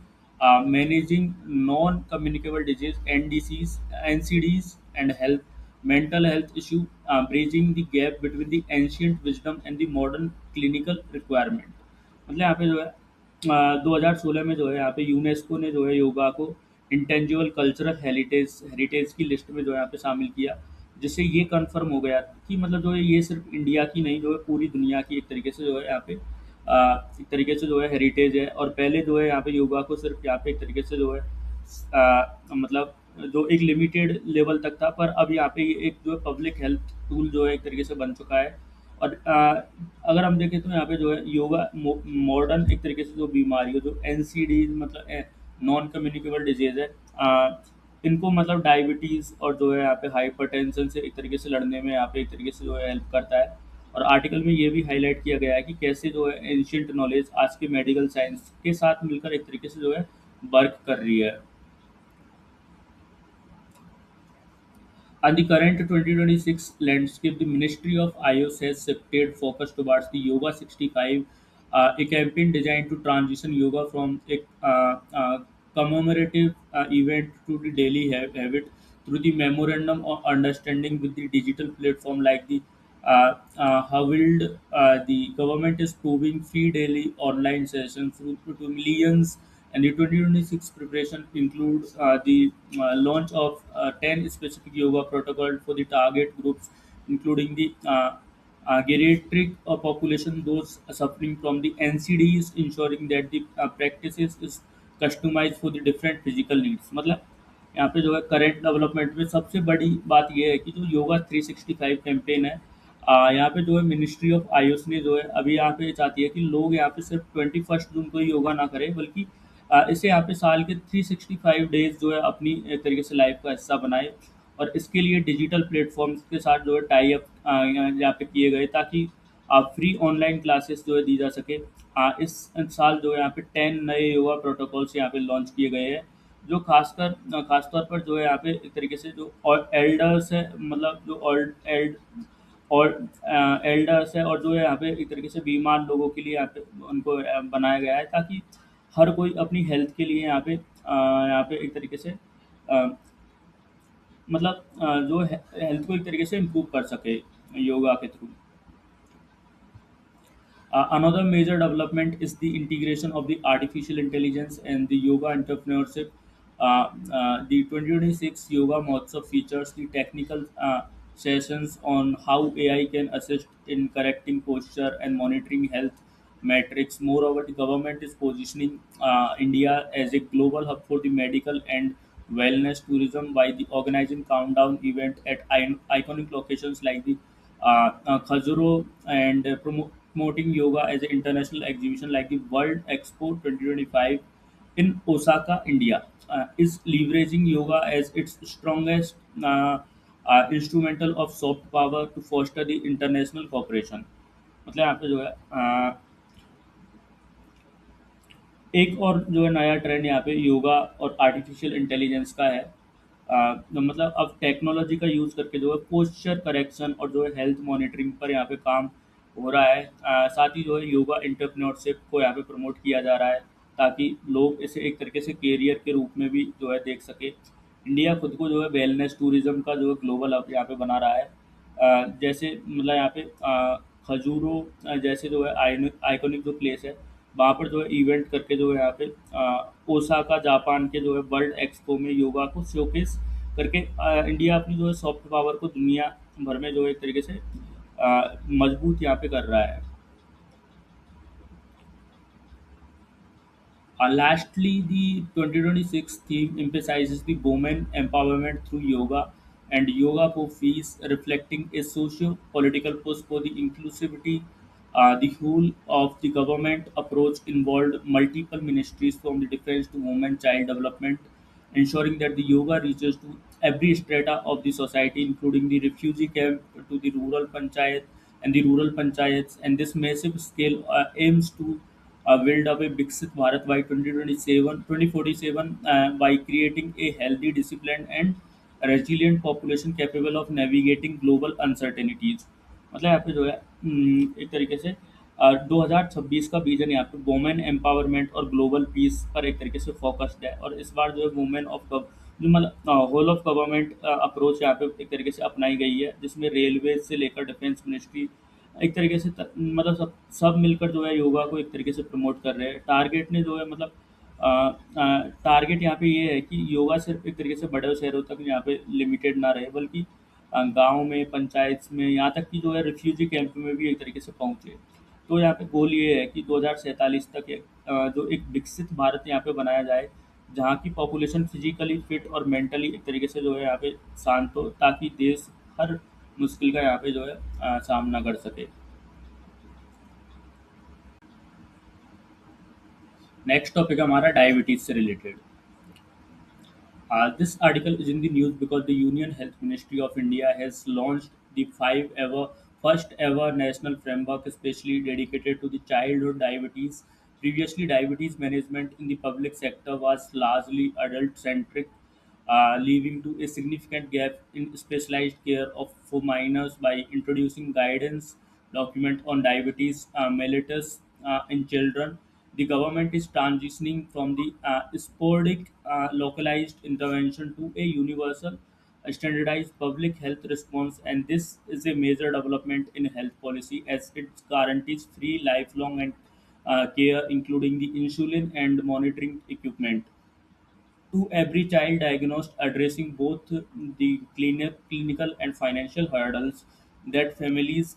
managing non-communicable disease (NDCs), NCDs, and health mental health issue, bridging the gap between the ancient wisdom and the modern clinical requirement. मतलब यहाँ पे जो है 2016 में जो है यहाँ पे यूनेस्को ने जो है योगा को इंटेंजिबल कल्चरल हेरिटेज हेरिटेज की लिस्ट में जो है यहाँ पे शामिल किया, जिससे ये कंफर्म हो गया कि मतलब जो है ये सिर्फ इंडिया की नहीं, जो है पूरी दुनिया की एक तरीके से जो है यहाँ पे एक तरीके से जो है हेरिटेज है। और पहले जो है यहाँ पे योगा को सिर्फ यहाँ पे एक तरीके से जो है मतलब जो एक लिमिटेड लेवल तक था, पर अब यहाँ पे ये एक जो है पब्लिक हेल्थ टूल जो है एक तरीके से बन चुका है। और अगर हम देखें तो यहाँ पे जो है योगा मॉडर्न एक तरीके से जो बीमारी जो एनसीडी मतलब नॉन कम्युनिकेबल डिजीज है, इनको मतलब डायबिटीज़ और जो है यहाँ पे हाइपरटेंशन से एक तरीके से लड़ने में यहाँ पे एक तरीके से जो है हेल्प करता है। और आर्टिकल में ये भी हाईलाइट किया गया है कि कैसे जो है एंशियंट नॉलेज आज के मेडिकल साइंस के साथ मिलकर एक तरीके से जो है वर्क कर रही है। On the current 2026 landscape, the Ministry of IOS has shifted focus towards the Yoga 65, a campaign designed to transition yoga from a commemorative event to the daily habit through the memorandum of understanding with the digital platform like the Havild. The government is proving free daily online sessions to millions, and the 2026 preparation includes the launch of 10 specific yoga protocols for the target groups, including the geriatric population, those suffering from the NCDs, ensuring that the practices is customized for the different physical needs। मतलब यहाँ पे जो है current development में सबसे बड़ी बात ये है कि जो योगा 365 कैंपेन है, यहाँ पे जो है मिनिस्ट्री ऑफ आयुष ने जो है अभी यहाँ पे चाहती है कि लोग यहाँ पे सिर्फ 21 जून को ही योगा ना करें, बल्कि इसे यहाँ पे साल के 365 डेज जो है अपनी एक तरीके से लाइफ का हिस्सा बनाए। और इसके लिए डिजिटल प्लेटफॉर्म्स के साथ जो है टाई अप यहाँ पे किए गए, ताकि फ्री ऑनलाइन क्लासेस जो है दी जा सके। इस साल जो है यहाँ पे 10 नए योगा प्रोटोकॉल्स यहाँ पे लॉन्च किए गए हैं, जो खासतौर पर जो है यहाँ पे एक तरीके से जो और एल्डर्स है, मतलब जो ओल्ड एल्ड और एल्डर्स है, और जो है यहाँ पे एक तरीके से बीमार लोगों के लिए यहाँ पे उनको बनाया गया है, ताकि हर कोई अपनी हेल्थ के लिए यहाँ पे एक तरीके से अ, मतलब जो हेल्थ को एक तरीके से इम्प्रूव कर सके योगा के through. Another major development is the integration of the artificial intelligence and the yoga entrepreneurship. The 2026 Yoga Mahotsav features the technical sessions on how AI can assist in correcting posture and monitoring health metrics. Moreover, the government is positioning India as a global hub for the medical and wellness tourism by the organizing countdown event at iconic locations like the Khajuro, and promoting yoga as an international exhibition like the World Expo 2025 in Osaka, India, is leveraging yoga as its strongest instrumental of soft power to foster the international cooperation। मतलब यहाँ पे जो है एक और जो है नया ट्रेंड यहाँ पे योगा और आर्टिफिशियल इंटेलिजेंस का है। तो मतलब अब टेक्नोलॉजी का यूज़ करके जो है पोस्चर करेक्शन और जो है हेल्थ मॉनिटरिंग पर यहाँ पे काम हो रहा है। साथ ही जो है योगा एंटरप्रेन्योरशिप को यहाँ पे प्रमोट किया जा रहा है, ताकि लोग इसे एक तरीके से कैरियर के रूप में भी जो है देख सके। इंडिया खुद को जो है वेलनेस टूरिज्म का जो है ग्लोबल हब यहाँ पे बना रहा है। जैसे मतलब यहाँ पे खजूरो जैसे जो है आइकॉनिक जो प्लेस है, वहाँ पर जो है इवेंट करके जो है यहाँ पे ओसाका जापान के जो है वर्ल्ड एक्सपो में योगा को शोकेस करके इंडिया अपनी जो है सॉफ्ट पावर को दुनिया भर में जो है एक तरीके से मजबूत यहाँ पे कर रहा है। Lastly, the 2026 theme emphasizes the women empowerment through yoga and yoga for peace, reflecting a socio-political push for the inclusivity. The whole of the government approach involved multiple ministries from the defense to women child development, ensuring that the yoga reaches to every strata of the society, including the refugee camp to the rural panchayat and the rural panchayats. And this massive scale aims to build up a Viksit Bharat by 2047 by creating a healthy, disciplined, and resilient population capable of navigating global uncertainties। मतलब यहाँ पे जो है एक तरीके से 2026 का vision यहाँ पे वुमेन एम्पावरमेंट और ग्लोबल पीस पर एक तरीके से फोकस्ड है। और इस बार जो है वुमेन ऑफ जो मतलब होल ऑफ गवर्नमेंट अप्रोच यहाँ पे एक तरीके से अपनाई गई है, जिसमें रेलवे से लेकर डिफेंस मिनिस्ट्री एक तरीके से मतलब सब सब मिलकर जो है योगा को एक तरीके से प्रमोट कर रहे हैं। टारगेट ने जो है मतलब टारगेट यहाँ पे ये है कि योगा सिर्फ एक तरीके से बड़े शहरों तक यहाँ पे लिमिटेड ना रहे, बल्कि गाँव में, पंचायत में, यहाँ तक कि जो है रिफ्यूजी कैंप में भी एक तरीके से पहुँचे। तो यहाँ पे गोल ये है कि 2047 तक जो एक विकसित भारत यहाँ पे बनाया जाए, जहाँ की पॉपुलेशन फिजिकली फिट और मेंटली एक तरीके से जो है यहाँ पे शांत हो, ताकि देश हर मुश्किल का यहाँ पे जो है सामना कर सके। नेक्स्ट टॉपिक हमारा डायबिटीज से related. This article is in the news because the Union Health Ministry of India has launched the first ever national framework especially dedicated to the childhood diabetes. Previously, diabetes management in the public sector was largely adult centric, leading to a significant gap in specialized care for minors. By introducing guidance document on diabetes mellitus in children, the government is transitioning from the sporadic localized intervention to a universal standardized public health response, and this is a major development in health policy as it guarantees free lifelong and care, including the insulin and monitoring equipment to every child diagnosed, addressing both the clinical and financial hurdles that families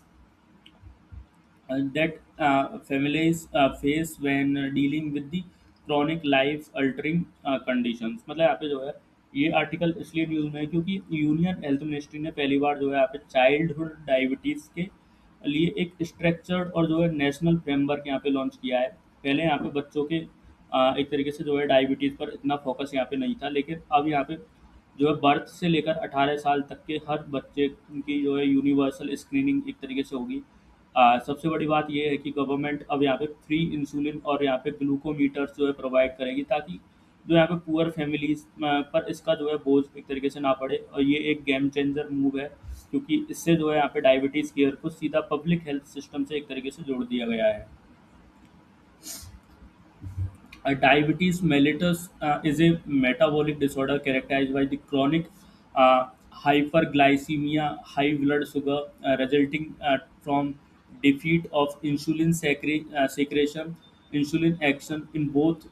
face when dealing with the chronic life altering conditions। मतलब यहाँ पे जो है ये article इसलिए news में है क्योंकि यूनियन हेल्थ मिनिस्ट्री ने पहली बार जो है यहाँ पे चाइल्डहुड डायबिटीज़ के लिए एक स्ट्रक्चर्ड और जो है नेशनल फ्रेमवर्क यहाँ पे लॉन्च किया है। पहले यहाँ पे बच्चों के एक तरीके से जो है डायबिटीज़ पर इतना फोकस यहाँ पे नहीं था, लेकिन अब यहाँ पे जो है बर्थ से लेकर 18 साल तक के हर बच्चे की जो है यूनिवर्सल स्क्रीनिंग एक तरीके से होगी। सबसे बड़ी बात ये है कि गवर्नमेंट अब यहाँ पे फ्री इंसुलिन और यहाँ पे ग्लूकोमीटर्स जो है प्रोवाइड करेगी, ताकि जो यहाँ पे पुअर फैमिलीज पर इसका जो है बोझ एक तरीके से ना पड़े, और ये एक गेम चेंजर मूव है क्योंकि इससे जो है यहाँ पे डायबिटीज़ केयर को सीधा पब्लिक हेल्थ सिस्टम से एक तरीके से जोड़ दिया गया है। Diabetes mellitus is a metabolic disorder characterized by the chronic hyperglycemia, high blood sugar, resulting from defeat of insulin secretion, insulin action in both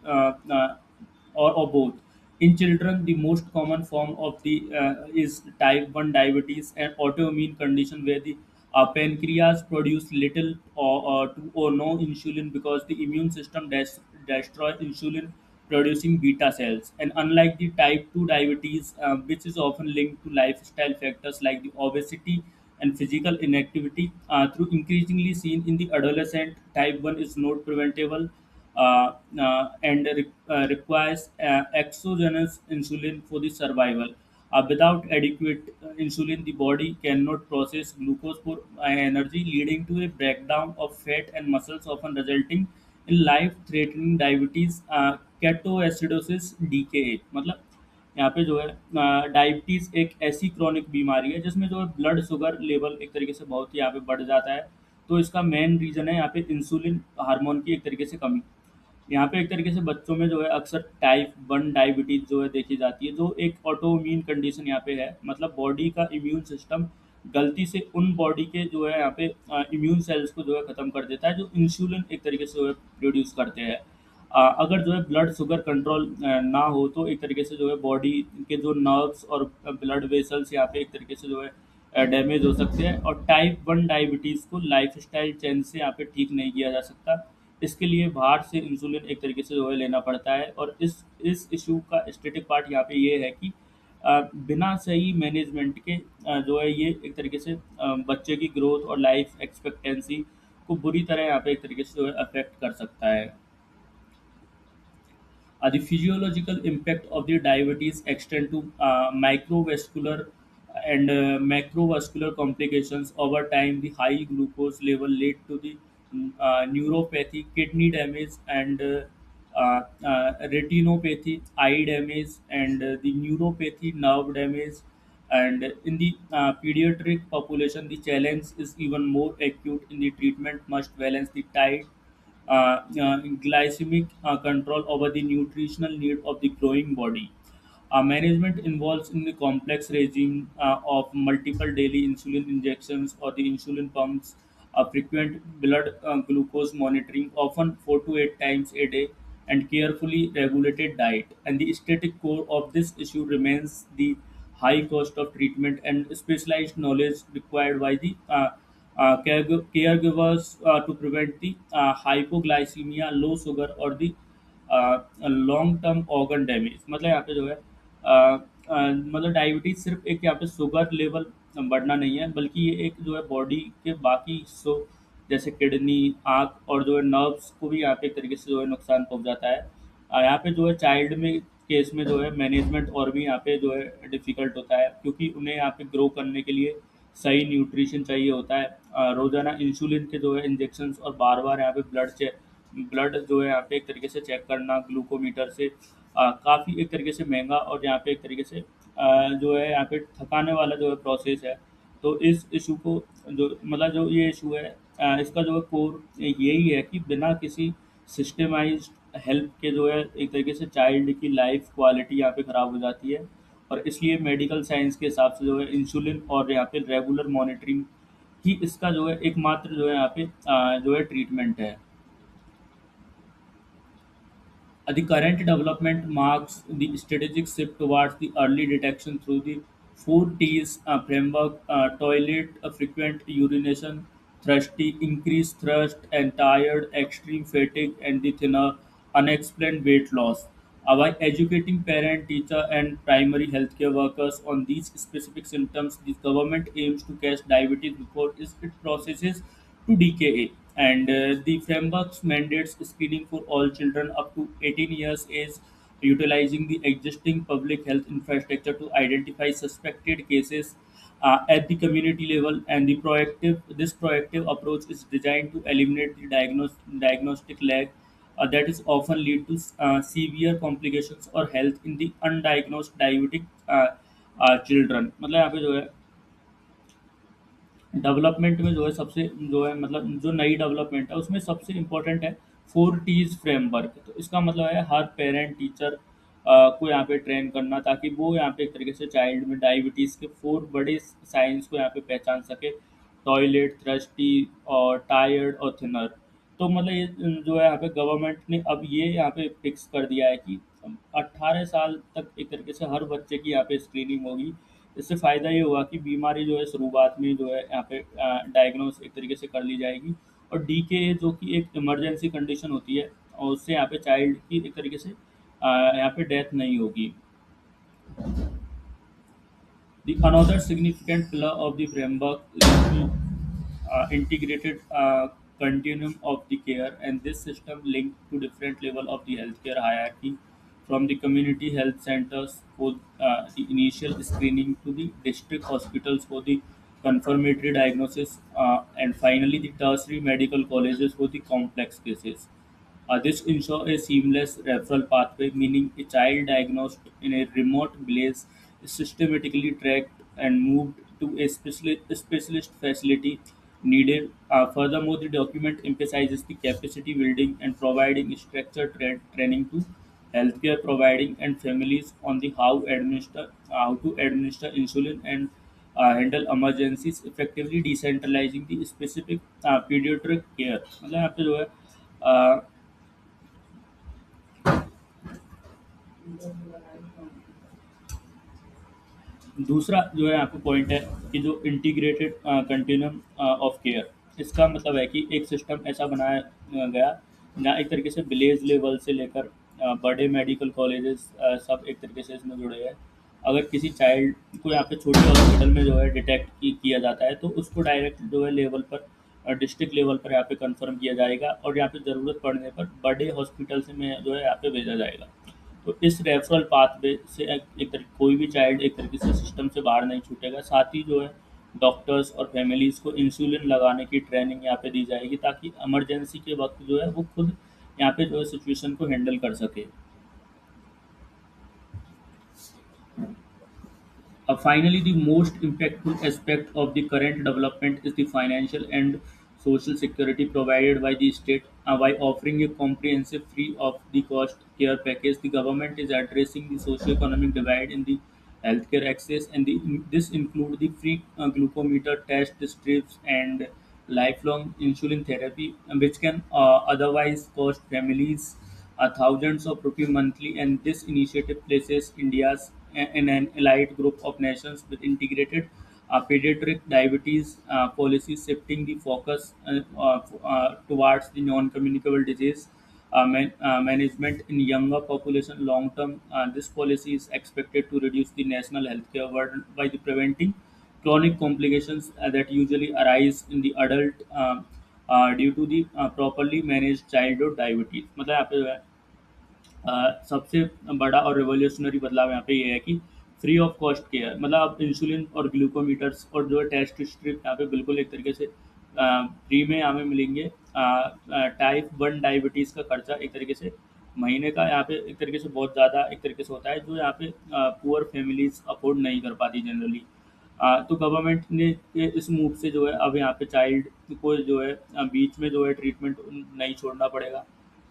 or both. In children, the most common form of the is type 1 diabetes, an autoimmune condition where the pancreas produce little or no insulin because the immune system destroy insulin producing beta cells. And unlike the type 2 diabetes, which is often linked to lifestyle factors like the obesity and physical inactivity, through increasingly seen in the adolescent, type 1 is not preventable and requires exogenous insulin for the survival. Without adequate insulin, the body cannot process glucose for energy, leading to a breakdown of fat and muscles, often resulting in life-threatening diabetes, ketoacidosis, DKA। मतलब यहाँ पे जो है diabetes एक ऐसी chronic बीमारी है जिसमें जो है ब्लड शुगर लेवल एक तरीके से बहुत ही यहाँ पे बढ़ जाता है। तो इसका मेन रीज़न है यहाँ पे इंसुलिन हार्मोन की एक तरीके से कमी। यहाँ पे एक तरीके से बच्चों में जो है अक्सर टाइप 1 डायबिटीज़ जो है देखी जाती है, जो एक ऑटोइम्यून कंडीशन यहाँ पे है। मतलब बॉडी का इम्यून सिस्टम गलती से उन बॉडी के जो है यहाँ पे इम्यून सेल्स को जो है ख़त्म कर देता है, जो इंसुलिन एक तरीके से जो है प्रोड्यूस करते हैं। अगर जो है ब्लड शुगर कंट्रोल ना हो तो एक तरीके से जो है बॉडी के जो नर्व्स और ब्लड वेसल्स यहाँ पे एक तरीके से जो है डैमेज हो सकते हैं, और टाइप 1 डायबिटीज़ को लाइफस्टाइल चेंज से यहाँ पे ठीक नहीं किया जा सकता। इसके लिए बाहर से इंसुलिन एक तरीके से जो है लेना पड़ता है, और इस इशू का स्टेटिक पार्ट यहाँ पे ये है कि बिना सही मैनेजमेंट के जो है ये एक तरीके से बच्चे की ग्रोथ और लाइफ एक्सपेक्टेंसी को बुरी तरह यहाँ पे एक तरीके से जो है अफेक्ट कर सकता है। The physiological impact of the diabetes extend to microvascular and macrovascular complications. Over time, the high glucose level lead to the neuropathy, kidney damage, and retinopathy, eye damage, and the neuropathy, nerve damage. And in the pediatric population, the challenge is even more acute. In the treatment, must balance the diet glycemic control over the nutritional need of the growing body. Management involves in the complex regime of multiple daily insulin injections or the insulin pumps, frequent blood glucose monitoring, often 4 to 8 times a day, and carefully regulated diet. And the static core of this issue remains the high cost of treatment and specialized knowledge required by the caregivers to prevent the hypoglycemia, low sugar, or the long term organ damage. मतलब यहाँ पे जो है मतलब diabetes सिर्फ एक यहाँ पे शुगर लेवल बढ़ना नहीं है, बल्कि ये एक जो है बॉडी के बाकी हिस्सों जैसे किडनी, आँख और जो है नर्व्स को भी यहाँ पे एक तरीके से जो है नुकसान पहुँचाता है। यहाँ पे जो है चाइल्ड में केस में जो है मैनेजमेंट और भी यहाँ पे जो है डिफ़िकल्ट होता है, क्योंकि उन्हें यहाँ पे ग्रो करने के लिए सही न्यूट्रिशन चाहिए होता है। रोज़ाना इंसुलिन के जो है इंजेक्शंस और बार-बार यहाँ पे ब्लड जो है यहाँ पे एक तरीके से चेक करना ग्लूकोमीटर से काफ़ी एक तरीके से महंगा और यहाँ पे एक तरीके से जो है यहाँ पे थकाने वाला जो है प्रोसेस है। तो इस इशू को जो मतलब जो ये इशू है इसका जो है कोर यही है कि बिना किसी सिस्टमाइज्ड हेल्प के जो है एक तरीके से चाइल्ड की लाइफ क्वालिटी यहाँ पे ख़राब हो जाती है। और इसलिए मेडिकल साइंस के हिसाब से जो है इंसुलिन और यहाँ पे रेगुलर मॉनिटरिंग ही इसका जो है एकमात्र जो है यहाँ पे जो है ट्रीटमेंट है। The current development marks the strategic shift towards the early detection through the 4Ts framework: toilet, frequent urination, thirsty, increased thirst, and tired, extreme fatigue, and the thinner, unexplained weight loss. By educating parent, teacher, and primary healthcare workers on these specific symptoms, the government aims to catch diabetes before it processes to DKA. And the frameworks mandates screening for all children up to 18 years age, utilizing the existing public health infrastructure to identify suspected cases at the community level. And this proactive approach is designed to eliminate the diagnostic lag that is often lead to severe complications or health in the undiagnosed diabetic children। मतलब यहाँ पे जो है development में जो है सबसे जो है मतलब जो नई डेवलपमेंट है उसमें सबसे इम्पोर्टेंट है 4Ts फ्रेमवर्क। तो इसका मतलब है हर पेरेंट टीचर को यहाँ पे ट्रेन करना, ताकि वो यहाँ पे एक तरीके से चाइल्ड में डायबिटीज़ के 4 बड़े साइंस को यहाँ पे पहचान सके: टॉयलेट, थ्रस्टी और टायर्ड और थिनर। तो मतलब ये जो है यहाँ पे गवर्नमेंट ने अब ये यहाँ पे फिक्स कर दिया है कि 18 साल तक एक तरीके से हर बच्चे की यहाँ पे स्क्रीनिंग होगी। इससे फ़ायदा ये हुआ कि बीमारी जो है शुरुआत में जो है यहाँ पे डायग्नोस एक तरीके से कर ली जाएगी। और डीके जो कि एक इमरजेंसी कंडीशन होती है और उससे यहाँ पे चाइल्ड की एक तरीके से यहाँ पे डेथ नहीं होगी। The another significant pillar of the framework is the integrated continuum of the care, and this system linked to different level of the healthcare hierarchy, from the community health centers for the initial screening to the district hospitals for the confirmatory diagnosis, and finally the tertiary medical colleges for the complex cases. This ensure a seamless referral pathway, meaning a child diagnosed in a remote village is systematically tracked and moved to a specialist facility needed. Furthermore, the document emphasizes the capacity building and providing structured training to healthcare providing and families on the how to administer insulin and handle emergencies effectively, decentralizing the specific pediatric care। मतलब यहाँ पे जो है दूसरा जो है आपको point है कि जो इंटीग्रेटेड कंटिन्यूम ऑफ केयर, इसका मतलब है कि एक सिस्टम ऐसा बनाया गया जहाँ एक तरीके से विलेज लेवल से लेकर बड़े मेडिकल कॉलेजेस सब एक तरीके से इसमें जुड़े हैं। अगर किसी चाइल्ड को यहाँ पे छोटे हॉस्पिटल में जो है डिटेक्ट किया जाता है तो उसको डायरेक्ट जो है लेवल पर डिस्ट्रिक्ट लेवल पर यहाँ पे कंफर्म किया जाएगा और यहाँ पे ज़रूरत पड़ने पर बड़े हॉस्पिटल से में जो है यहाँ पे भेजा जाएगा। तो इस रेफरल पाथवे से एक तरीके कोई भी चाइल्ड एक तरीके से सिस्टम से बाहर नहीं छूटेगा। साथ ही जो है डॉक्टर्स और फैमिलीज़ को इंसुलिन लगाने की ट्रेनिंग यहाँ पे दी जाएगी, ताकि इमरजेंसी के वक्त जो है वो खुद यहाँ पे जो है सिचुएशन को हैंडल कर सके। Finally, the most impactful aspect of the current development is the financial and social security provided by the state. By offering a comprehensive free of the cost care package, the government is addressing the socio-economic divide in the healthcare access, and this include the free glucometer test strips and lifelong insulin therapy, which can otherwise cost families thousands of rupees monthly. And this initiative places India's in an elite group of nations with integrated pediatric diabetes policies, shifting the focus towards the non-communicable disease management in younger population. Long term, this policy is expected to reduce the national healthcare burden by the preventing chronic complications that usually arise in the adult due to the properly managed childhood diabetes. मतलब यहाँ पे जो है सबसे बड़ा और revolutionary बदलाव यहाँ पे ये है कि फ्री ऑफ कॉस्ट केयर, मतलब आप इंसुलिन और ग्लूकोमीटर्स और जो है टेस्ट स्ट्रिप यहाँ पे बिल्कुल एक तरीके से फ्री में यहाँ पे मिलेंगे। टाइप 1 डायबिटीज़ का खर्चा एक तरीके से महीने का यहाँ पे एक तरीके से बहुत ज़्यादा एक तरीके से होता है, जो यहाँ पे पुअर फैमिलीज अफोर्ड नहीं कर पाती जनरली। तो गवर्नमेंट ने के इस मूव से जो है अब यहाँ पे चाइल्ड को जो है बीच में जो है ट्रीटमेंट नहीं छोड़ना पड़ेगा।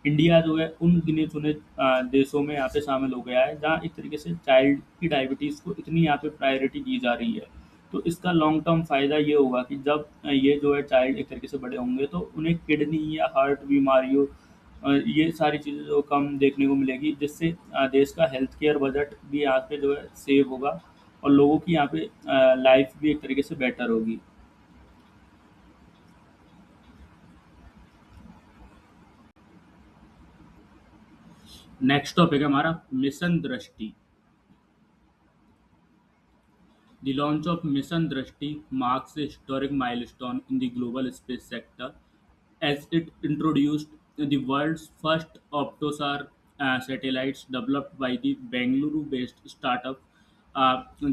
इंडिया जो है उन गिने चुने देशों में यहाँ पे शामिल हो गया है जहाँ एक तरीके से चाइल्ड की डायबिटीज़ को इतनी यहाँ पे प्रायोरिटी दी जा रही है। तो इसका लॉन्ग टर्म फ़ायदा ये होगा कि जब ये जो है चाइल्ड एक तरीके से बड़े होंगे तो उन्हें किडनी या हार्ट बीमारियों ये सारी चीज़ें जो कम देखने को मिलेगी, जिससे देश का हेल्थ केयर बजट भी यहाँ पे जो है सेव होगा और लोगों की यहाँ पे लाइफ भी एक तरीके से बेटर होगी। नेक्स्ट टॉपिक है हमारा मिशन दृष्टि। The launch of Mission Drishti marks a historic milestone in the global space sector as it introduced the world's first Optosar satellites developed by the Bangalore-based startup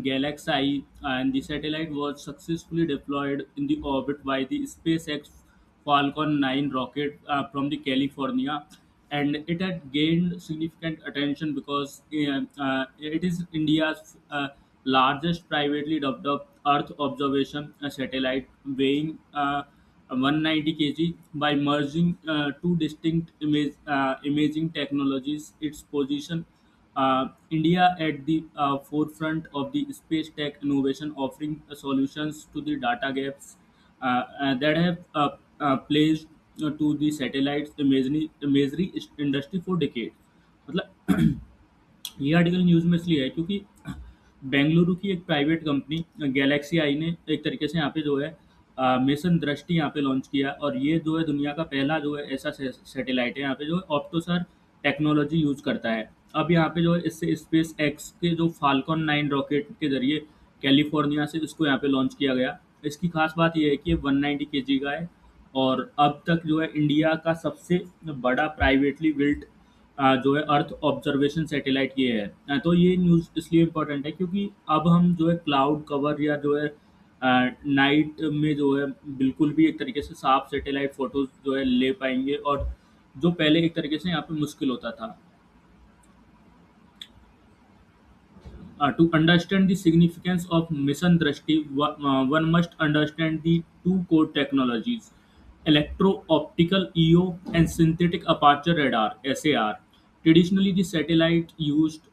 Galaxy, and the satellite was successfully deployed in the orbit by the SpaceX Falcon 9 rocket from the California, and it had gained significant attention because it is India's largest privately developed Earth observation satellite, weighing 190 kg. By merging two distinct imaging technologies, its position India at the forefront of the space tech innovation, offering solutions to the data gaps that have placed to the satellites imagery industry for decades. मतलब ये article news में इसलिए है क्योंकि बेंगलुरु की एक private company Galaxy आई ने एक तरीके से यहाँ पे जो है मिशन दृष्टि यहाँ पे लॉन्च किया, और ये जो है दुनिया का पहला जो है ऐसा सैटेलाइट है यहाँ पे जो ऑप्टोसर टेक्नोलॉजी यूज़ करता है। अब यहाँ पे जो है इससे स्पेस एक्स के जो फाल्कन 9 रॉकेट के जरिए कैलिफोर्निया से इसको यहाँ पे लॉन्च किया गया। इसकी खास बात ये है कि ये 190 केजी का है और अब तक जो है इंडिया का सबसे बड़ा प्राइवेटली बिल्ट जो है अर्थ ऑब्जर्वेशन सैटेलाइट ये है। तो ये न्यूज़ इसलिए इम्पोर्टेंट है क्योंकि अब हम जो है क्लाउड कवर या जो है नाइट में जो है बिल्कुल भी एक तरीके से साफ सैटेलाइट फोटोज जो है ले पाएंगे, और जो पहले एक तरीके से यहाँ पे मुश्किल होता था। To understand the significance of Mission Drishti, one must understand the two core technologies: electro-optical (EO) and synthetic aperture radar (SAR). Traditionally, the satellite used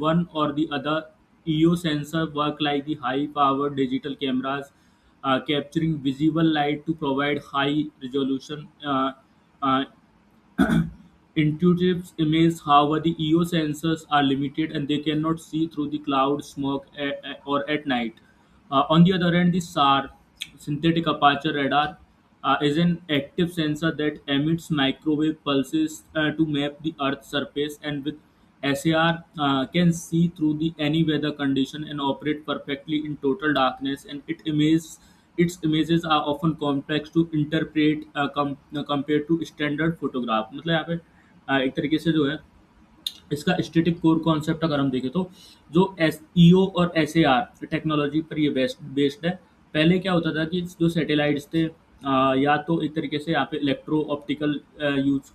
one or the other. EO sensor work like the high-powered digital cameras, capturing visible light to provide high resolution. Uh, Intuitive image, however, the EO sensors are limited and they cannot see through the cloud, smoke, or at night. On the other hand, the SAR, synthetic aperture radar, is an active sensor that emits microwave pulses to map the Earth's surface, and with SAR can see through the any weather condition and operate perfectly in total darkness. And its images are often complex to interpret compared to standard photograph. मतलब यहाँ पे एक तरीके से जो है इसका static core concept अगर हम देखें तो जो एस ईओ और एस ए आर टेक्नोलॉजी पर ये बेस्ड है। पहले क्या होता था कि जो सैटेलाइट्स थे या तो एक तरीके से यहाँ पे इलेक्ट्रो ऑप्टिकल यूज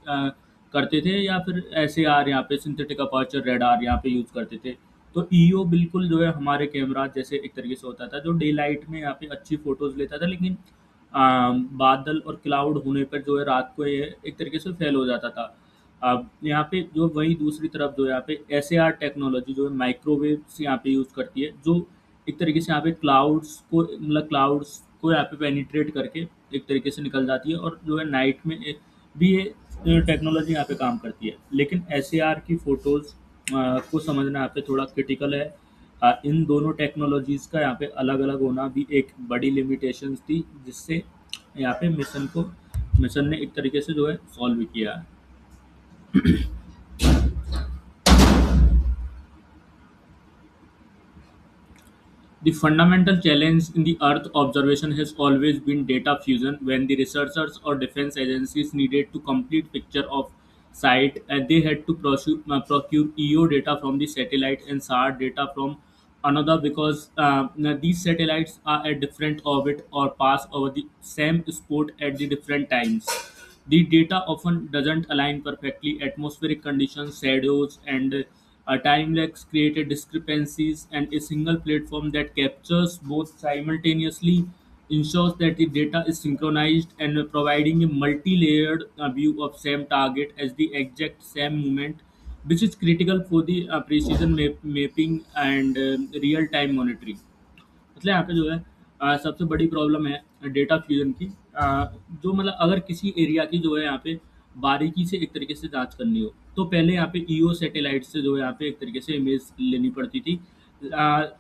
करते थे, या फिर एस ए आर यहाँ पे सिंथेटिक अपर्चर रेडार यहाँ पे यूज करते थे। तो ईओ बिल्कुल जो है हमारे कैमरा जैसे एक तरीके से होता था जो डे लाइट में यहाँ पे अच्छी फोटोज लेता था, लेकिन बादल और क्लाउड होने पर जो है रात को ये एक तरीके से फेल हो जाता था। अब यहाँ पे जो वहीं दूसरी तरफ जो यहाँ पे एसएआर टेक्नोलॉजी जो है माइक्रोवेव्स यहाँ पे यूज़ करती है, जो एक तरीके से यहाँ पे क्लाउड्स को यहाँ पे पेनिट्रेट करके एक तरीके से निकल जाती है, और जो है नाइट में भी ये टेक्नोलॉजी यहाँ पे काम करती है। लेकिन एसएआर की फ़ोटोज़ को समझना यहाँ पे थोड़ा क्रिटिकल है। इन दोनों टेक्नोलॉजीज़ का यहाँ पे अलग-अलग होना भी एक बड़ी लिमिटेशंस थी, जिससे यहाँ पे मिशन ने एक तरीके से जो है सॉल्व किया है। The fundamental challenge in the Earth observation has always been data fusion. When the researchers or defense agencies needed to complete picture of site, and they had to procure EO data from the satellite and SAR data from another, because now these satellites are at different orbit or pass over the same spot at the different times. The data often doesn't align perfectly. Atmospheric conditions, shadows, and time lags created discrepancies, and a single platform that captures both simultaneously ensures that the data is synchronized and providing a multi-layered view of same target as the exact same moment, which is critical for the precision mapping and real-time monitoring. मतलब यहाँ पे जो है सबसे बड़ी problem है data fusion की। जो मतलब अगर किसी एरिया की जो है यहाँ पे बारीकी से एक तरीके से जांच करनी हो, तो पहले यहाँ पे ईओ सैटेलाइट से जो है यहाँ पे एक तरीके से इमेज लेनी पड़ती थी।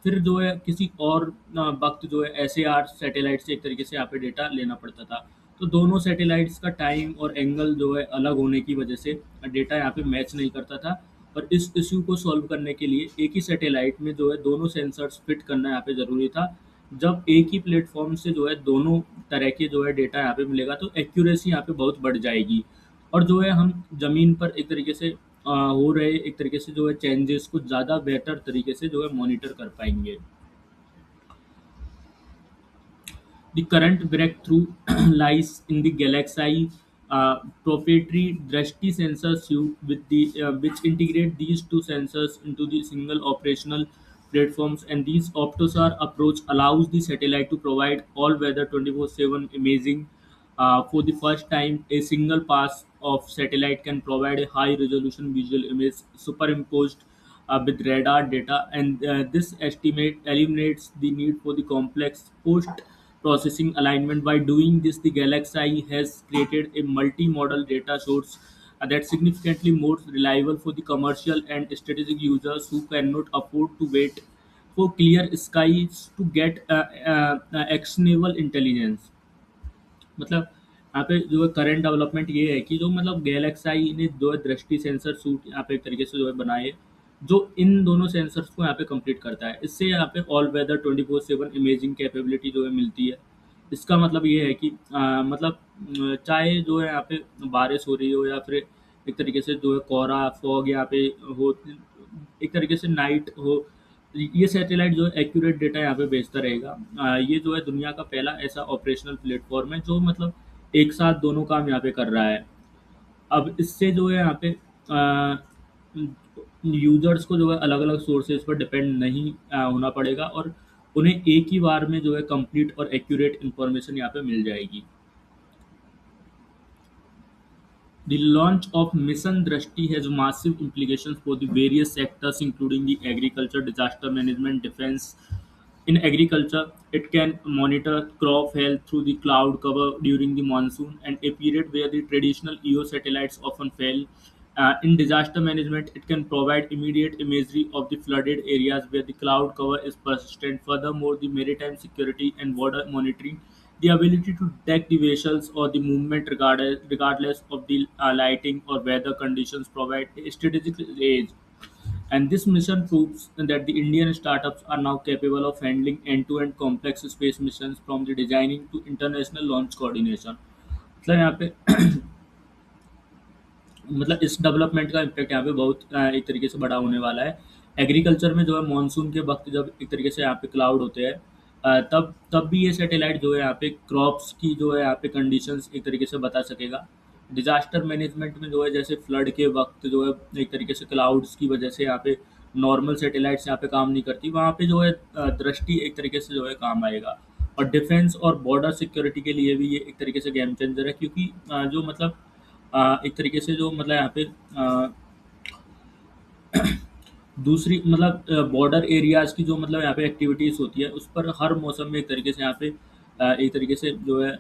फिर जो है किसी और वक्त जो है एस ए आर सैटेलाइट से एक तरीके से यहाँ पे डेटा लेना पड़ता था। तो दोनों सैटेलाइट्स का टाइम और एंगल जो है अलग होने की वजह से डेटा यहाँ पे मैच नहीं करता था। और इस इश्यू को सॉल्व करने के लिए एक ही सैटेलाइट में जो है दोनों सेंसर्स फिट करना यहाँ पे ज़रूरी था। जब एक ही प्लेटफॉर्म से जो है दोनों तरह के जो है डेटा यहाँ पे मिलेगा, तो एक्यूरेसी यहाँ पे बहुत बढ़ जाएगी, और जो है हम ज़मीन पर एक तरीके से हो रहे एक तरीके से जो है चेंजेस को ज़्यादा बेहतर तरीके से जो है मॉनिटर कर पाएंगे। The current breakthrough lies in the Galaxy proprietary Drashti sensor suite, which integrate these two sensors into the single operational platforms. And this Optosar approach allows the satellite to provide all-weather 24/7 imaging. For the first time, a single pass of satellite can provide a high-resolution visual image superimposed with radar data, and this estimate eliminates the need for the complex post processing alignment. By doing this, the Galaxy has created a multi-modal data source that's significantly more reliable for the commercial and strategic users who cannot afford to wait for clear skies to get actionable intelligence. मतलब यहाँ पे जो है current development ये है कि जो मतलब गैलेक्साई ने जो है दृष्टि सेंसर सूट यहाँ पे एक तरीके से जो है बनाए है, जो इन दोनों सेंसर्स को यहाँ पे कंप्लीट करता है। इससे यहाँ पे ऑल वेदर 24/7 इमेजिंग कैपेबिलिटी जो है मिलती है। इसका मतलब ये है कि चाहे जो है यहाँ पे बारिश हो रही हो, या फिर एक तरीके से जो है कोहरा फॉग यहाँ पे हो, एक तरीके से नाइट हो, ये सैटेलाइट जो है एक्यूरेट डेटा यहाँ पे भेजता रहेगा। ये जो है दुनिया का पहला ऐसा ऑपरेशनल प्लेटफॉर्म है जो मतलब एक साथ दोनों काम यहाँ पे कर रहा है। अब इससे जो है यहाँ पे यूजर्स को जो है अलग अलग सोर्सेज पर डिपेंड नहीं होना पड़ेगा, और उन्हें एक ही बार में जो है कंप्लीट और एक्यूरेट इंफॉर्मेशन यहाँ पे मिल जाएगी। The launch of Mission Drashti has massive implications for the various sectors, including the agriculture, disaster management, defense. In agriculture, it can monitor crop health through the cloud cover during the monsoon, and a period where the traditional EO satellites often fail. In disaster management, it can provide immediate imagery of the flooded areas where the cloud cover is persistent. Furthermore, the maritime security and border monitoring, the ability to detect the vessels or the movement regardless of the lighting or weather conditions, provide a strategic edge. And this mission proves that the Indian startups are now capable of handling end-to-end complex space missions, from the designing to international launch coordination. मतलब यहाँ पे मतलब इस development का impact यहाँ पे बहुत एक तरीके से बड़ा होने वाला है। एग्रीकल्चर में जो है मानसून के वक्त जब एक तरीके से यहाँ पे क्लाउड होते हैं, तब तब भी ये सैटेलाइट जो है यहाँ पे क्रॉप्स की जो है यहाँ पे कंडीशंस एक तरीके से बता सकेगा। डिजास्टर मैनेजमेंट में जो है जैसे फ्लड के वक्त जो है एक तरीके से क्लाउड्स की वजह से यहाँ पे नॉर्मल सैटेलाइट्स यहाँ पे काम नहीं करती, वहाँ पे जो है दृष्टि एक तरीके से जो है काम आएगा। और डिफेंस और बॉर्डर सिक्योरिटी के लिए भी ये एक तरीके से गेम चेंजर है, क्योंकि जो मतलब एक तरीके से जो मतलब यहाँ पे दूसरी मतलब बॉर्डर एरियाज़ की जो मतलब यहाँ पे एक्टिविटीज़ होती है, उस पर हर मौसम में एक तरीके से यहाँ पे एक तरीके से जो है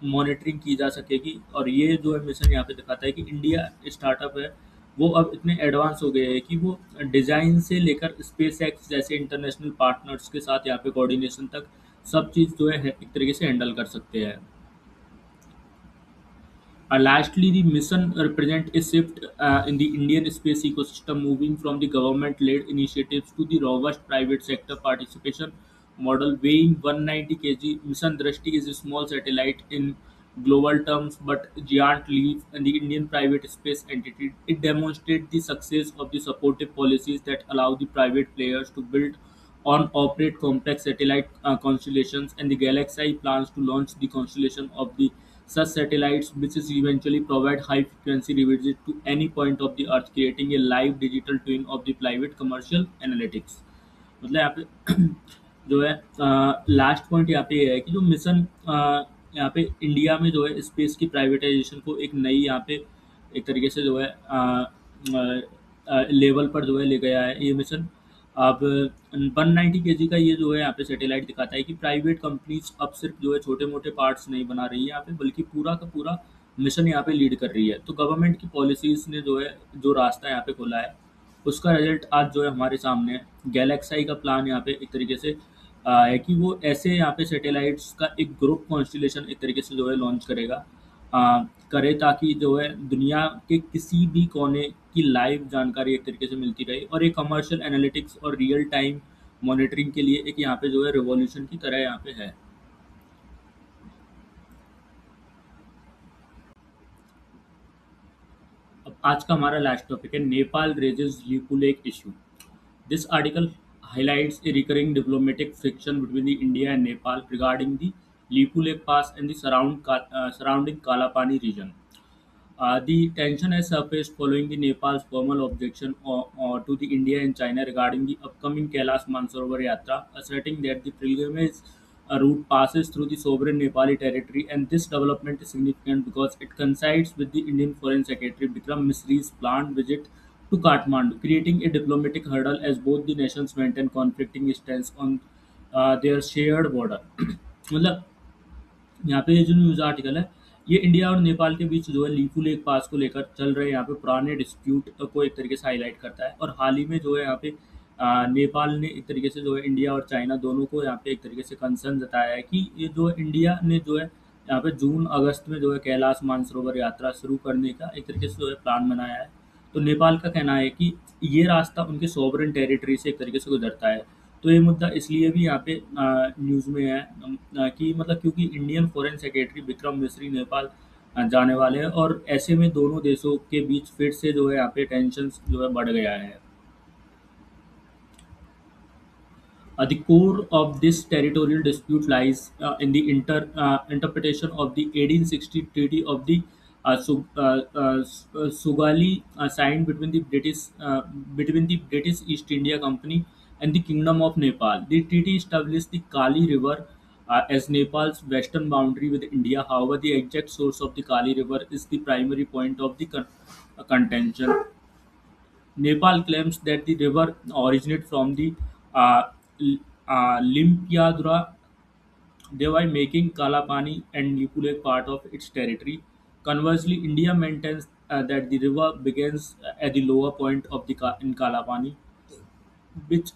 मॉनिटरिंग की जा सकेगी। और ये जो है मिशन यहाँ पे दिखाता है कि इंडिया स्टार्टअप है, वो अब इतने एडवांस हो गए हैं कि वो डिज़ाइन से लेकर स्पेस एक्स जैसे इंटरनेशनल पार्टनर्स के साथ यहाँ पे कोऑर्डिनेशन तक सब चीज़ जो है एक तरीके से हैंडल कर सकते हैं। Lastly, the mission represent a shift in the Indian space ecosystem, moving from the government-led initiatives to the robust private sector participation model. Weighing 190 kg, Mission Drishti is a small satellite in global terms, but giant leap in the Indian private space entity. It demonstrates the success of the supportive policies that allow the private players to build on operate complex satellite constellations, and the Galaxy plans to launch the constellation of the such satellites, which is eventually provide high frequency revisit to any point of the Earth, creating a live digital twin of the private commercial analytics. मतलब यहाँ पे जो है last point यहाँ पे ये है कि जो मिशन यहाँ पे इंडिया में जो है स्पेस की प्राइवेटाइजेशन को एक नई यहाँ पे एक तरीके से जो है लेवल पर जो है ले गया है ये मिशन। अब 190 kg का ये जो है यहाँ पे सैटेलाइट दिखाता है कि प्राइवेट कंपनीज अब सिर्फ जो है छोटे मोटे पार्ट्स नहीं बना रही है यहाँ पे, बल्कि पूरा का पूरा मिशन यहाँ पे लीड कर रही है। तो गवर्नमेंट की पॉलिसीज ने जो है जो रास्ता यहाँ पे खोला है, उसका रिजल्ट आज जो है हमारे सामने है। गैलेक्साई का प्लान यहाँ पे एक तरीके से है कि वो ऐसे यहाँ पे सैटेलाइट्स का एक ग्रुप कॉन्स्टिलेशन एक तरीके से जो है लॉन्च करेगा करे, ताकि जो है दुनिया के किसी भी कोने की लाइव जानकारी एक तरीके से मिलती रहे, और एक कमर्शियल एनालिटिक्स और रियल टाइम मॉनिटरिंग के लिए एक यहाँ पे जो है रिवॉल्यूशन की तरह यहाँ पे है। अब आज का हमारा लास्ट टॉपिक है, Nepal raises Lipulekh issue. This article highlights a recurring diplomatic friction between the India and Nepal regarding the Lipu Lake Pass and the surrounding Kalapani region. The tension has surfaced following the Nepal's formal objection to the India and China regarding the upcoming Kailash Mansarovar Yatra, asserting that the pilgrimage route passes through the sovereign Nepali territory. And this development is significant because it coincides with the Indian Foreign Secretary Bikram Misri's planned visit to Kathmandu, creating a diplomatic hurdle as both the nations maintain conflicting stance on their shared border. मतलब यहाँ पे ये जो news article है, ये India और नेपाल के बीच जो है लीपू लेक पास को लेकर चल रहे यहाँ पे पुराने डिस्प्यूट को एक तरीके से हाईलाइट करता है। और हाल ही में जो है यहाँ पे नेपाल ने एक तरीके से जो है इंडिया और चाइना दोनों को यहाँ पे एक तरीके से कंसर्न जताया है कि ये जो है इंडिया ने जो है यहाँ पे जून अगस्त में जो है कैलाश मानसरोवर यात्रा शुरू करने का एक तरीके से जो है प्लान बनाया है। तो नेपाल का कहना है कि ये रास्ता उनके सॉवरेन टेरिटरी से एक तरीके से गुजरता है। तो ये मुद्दा इसलिए भी यहाँ पे न्यूज़ में है कि मतलब क्योंकि Indian foreign secretary Vikram Misri Nepal जाने वाले हैं, और ऐसे में दोनों देशों के बीच फिर से जो है यहाँ पे टेंशन जो है बढ़ गया है। The core of this territorial dispute lies in the interpretation of the 1860 Treaty of the Sugali signed between the British East India Company and the Kingdom of Nepal. The treaty established the Kali River as Nepal's western boundary with India. However, the exact source of the Kali River is the primary point of the contention. Nepal claims that the river originates from the uh, Limpiadura, thereby making Kalapani and Lipulek part of its territory. Conversely, India maintains that the river begins at the lower point of the in Kalapani, which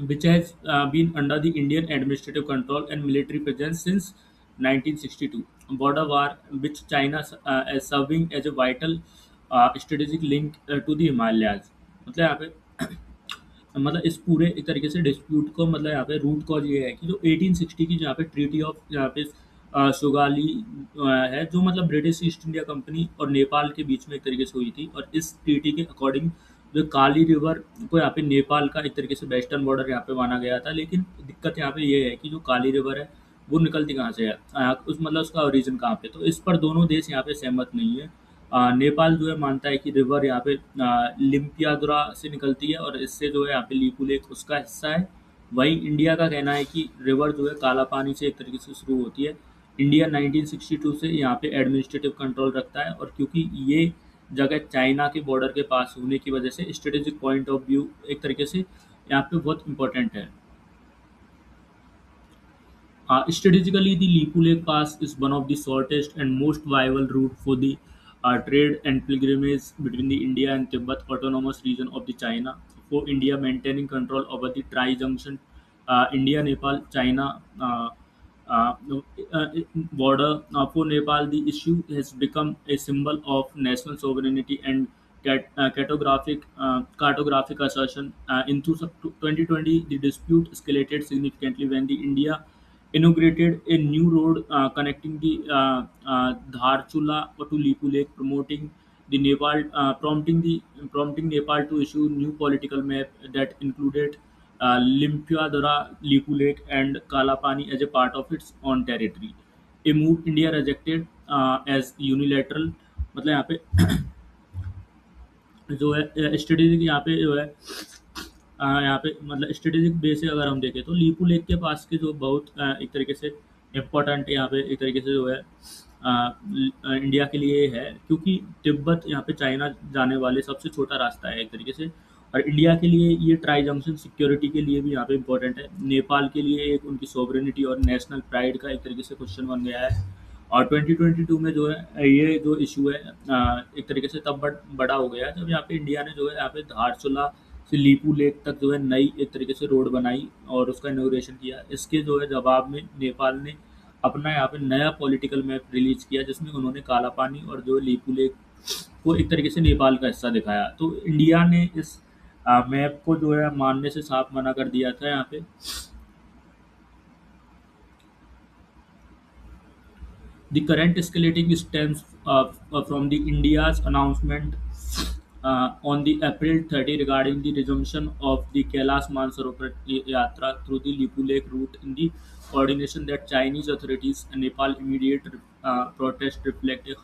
which has been under the Indian administrative control and military presence since 1962. Border war, which China is serving as a vital strategic link to the Himalayas. मतलब यहाँ पे मतलब इस पूरे एक तरीके से dispute को मतलब यहाँ पे रूट कॉज ये है कि जो 1860 की जहाँ पे ट्रीटी ऑफ यहाँ पे सुगाली है, जो मतलब ब्रिटिश ईस्ट इंडिया कंपनी और नेपाल के बीच में एक तरीके से हुई थी। और इस ट्रीटी के अकॉर्डिंग जो काली रिवर को यहाँ पे नेपाल का एक तरीके से वेस्टर्न बॉर्डर यहाँ पे माना गया था। लेकिन दिक्कत यहाँ पे ये है कि जो काली रिवर है वो निकलती कहाँ से है, उस मतलब उसका ओरिजिन कहाँ पे, तो इस पर दोनों देश यहाँ पे सहमत नहीं है। नेपाल जो है मानता है कि रिवर यहाँ पे लिम्पियादुरा से निकलती है और इससे जो है यहाँ पे लीपू लेक उसका हिस्सा है, वहीं इंडिया का कहना है कि रिवर जो है काला पानी से एक तरीके से शुरू होती है। इंडिया 1962 से यहाँ पे एडमिनिस्ट्रेटिव कंट्रोल रखता है, और क्योंकि ये जगह चाइना के बॉर्डर के पास होने की वजह से स्ट्रेटेजिक पॉइंट ऑफ व्यू एक तरीके से यहाँ पे बहुत इंपॉर्टेंट है। Strategically, the Lipu Lake Pass is one of the shortest and most viable route for the trade and pilgrimage between the India and Tibet Autonomous Region of the China. For India, maintaining control over the tri-junction India, Nepal, China uh, border. For Nepal, the issue has become a symbol of national sovereignty and cartographic assertion. In 2020, the dispute escalated significantly when the India inaugurated a new road connecting the Dharchula to Lipu Lake, prompting Nepal to issue new political map that included Limpiadara, Lipu Lake, and Kalapani as a part of its own territory. A move India rejected as unilateral. मतलब यहाँ पे जो है strategic यहाँ पे जो है यहाँ पे मतलब स्ट्रेटेजिक वे से अगर हम देखें तो लीपू लेक के पास के जो बहुत एक तरीके से इम्पोर्टेंट यहाँ पे एक तरीके से जो है इंडिया के लिए है, क्योंकि तिब्बत यहाँ पे चाइना जाने वाले सबसे छोटा रास्ता है एक तरीके से। और इंडिया के लिए ये ट्राई जंक्शन सिक्योरिटी के लिए भी यहाँ पे इम्पोर्टेंट है। नेपाल के लिए एक उनकी सोवरेनिटी और नेशनल प्राइड का एक तरीके से क्वेश्चन बन गया है। और 2022 में जो है ये जो इशू है एक तरीके से तब बड़ा हो गया जब यहाँ पे इंडिया ने जो है यहाँ पे धारचूला से लीपू लेक तक जो है नई एक तरीके से रोड बनाई और उसका इनोग्रेशन किया। इसके जो है जवाब में नेपाल ने अपना यहाँ पे नया पॉलिटिकल मैप रिलीज किया, जिसमें उन्होंने काला पानी और जो लीपू लेक को एक तरीके से नेपाल का हिस्सा दिखाया। तो इंडिया ने इस मैप को जो है मानने से साफ मना कर दिया था यहाँ पे। The current escalating stems from the India's announcement on the April 30 regarding the resumption of the Kailash Mansarovar Yatra through the Lipu Lake route in the coordination that Chinese authorities and Nepal immediate protest reflect a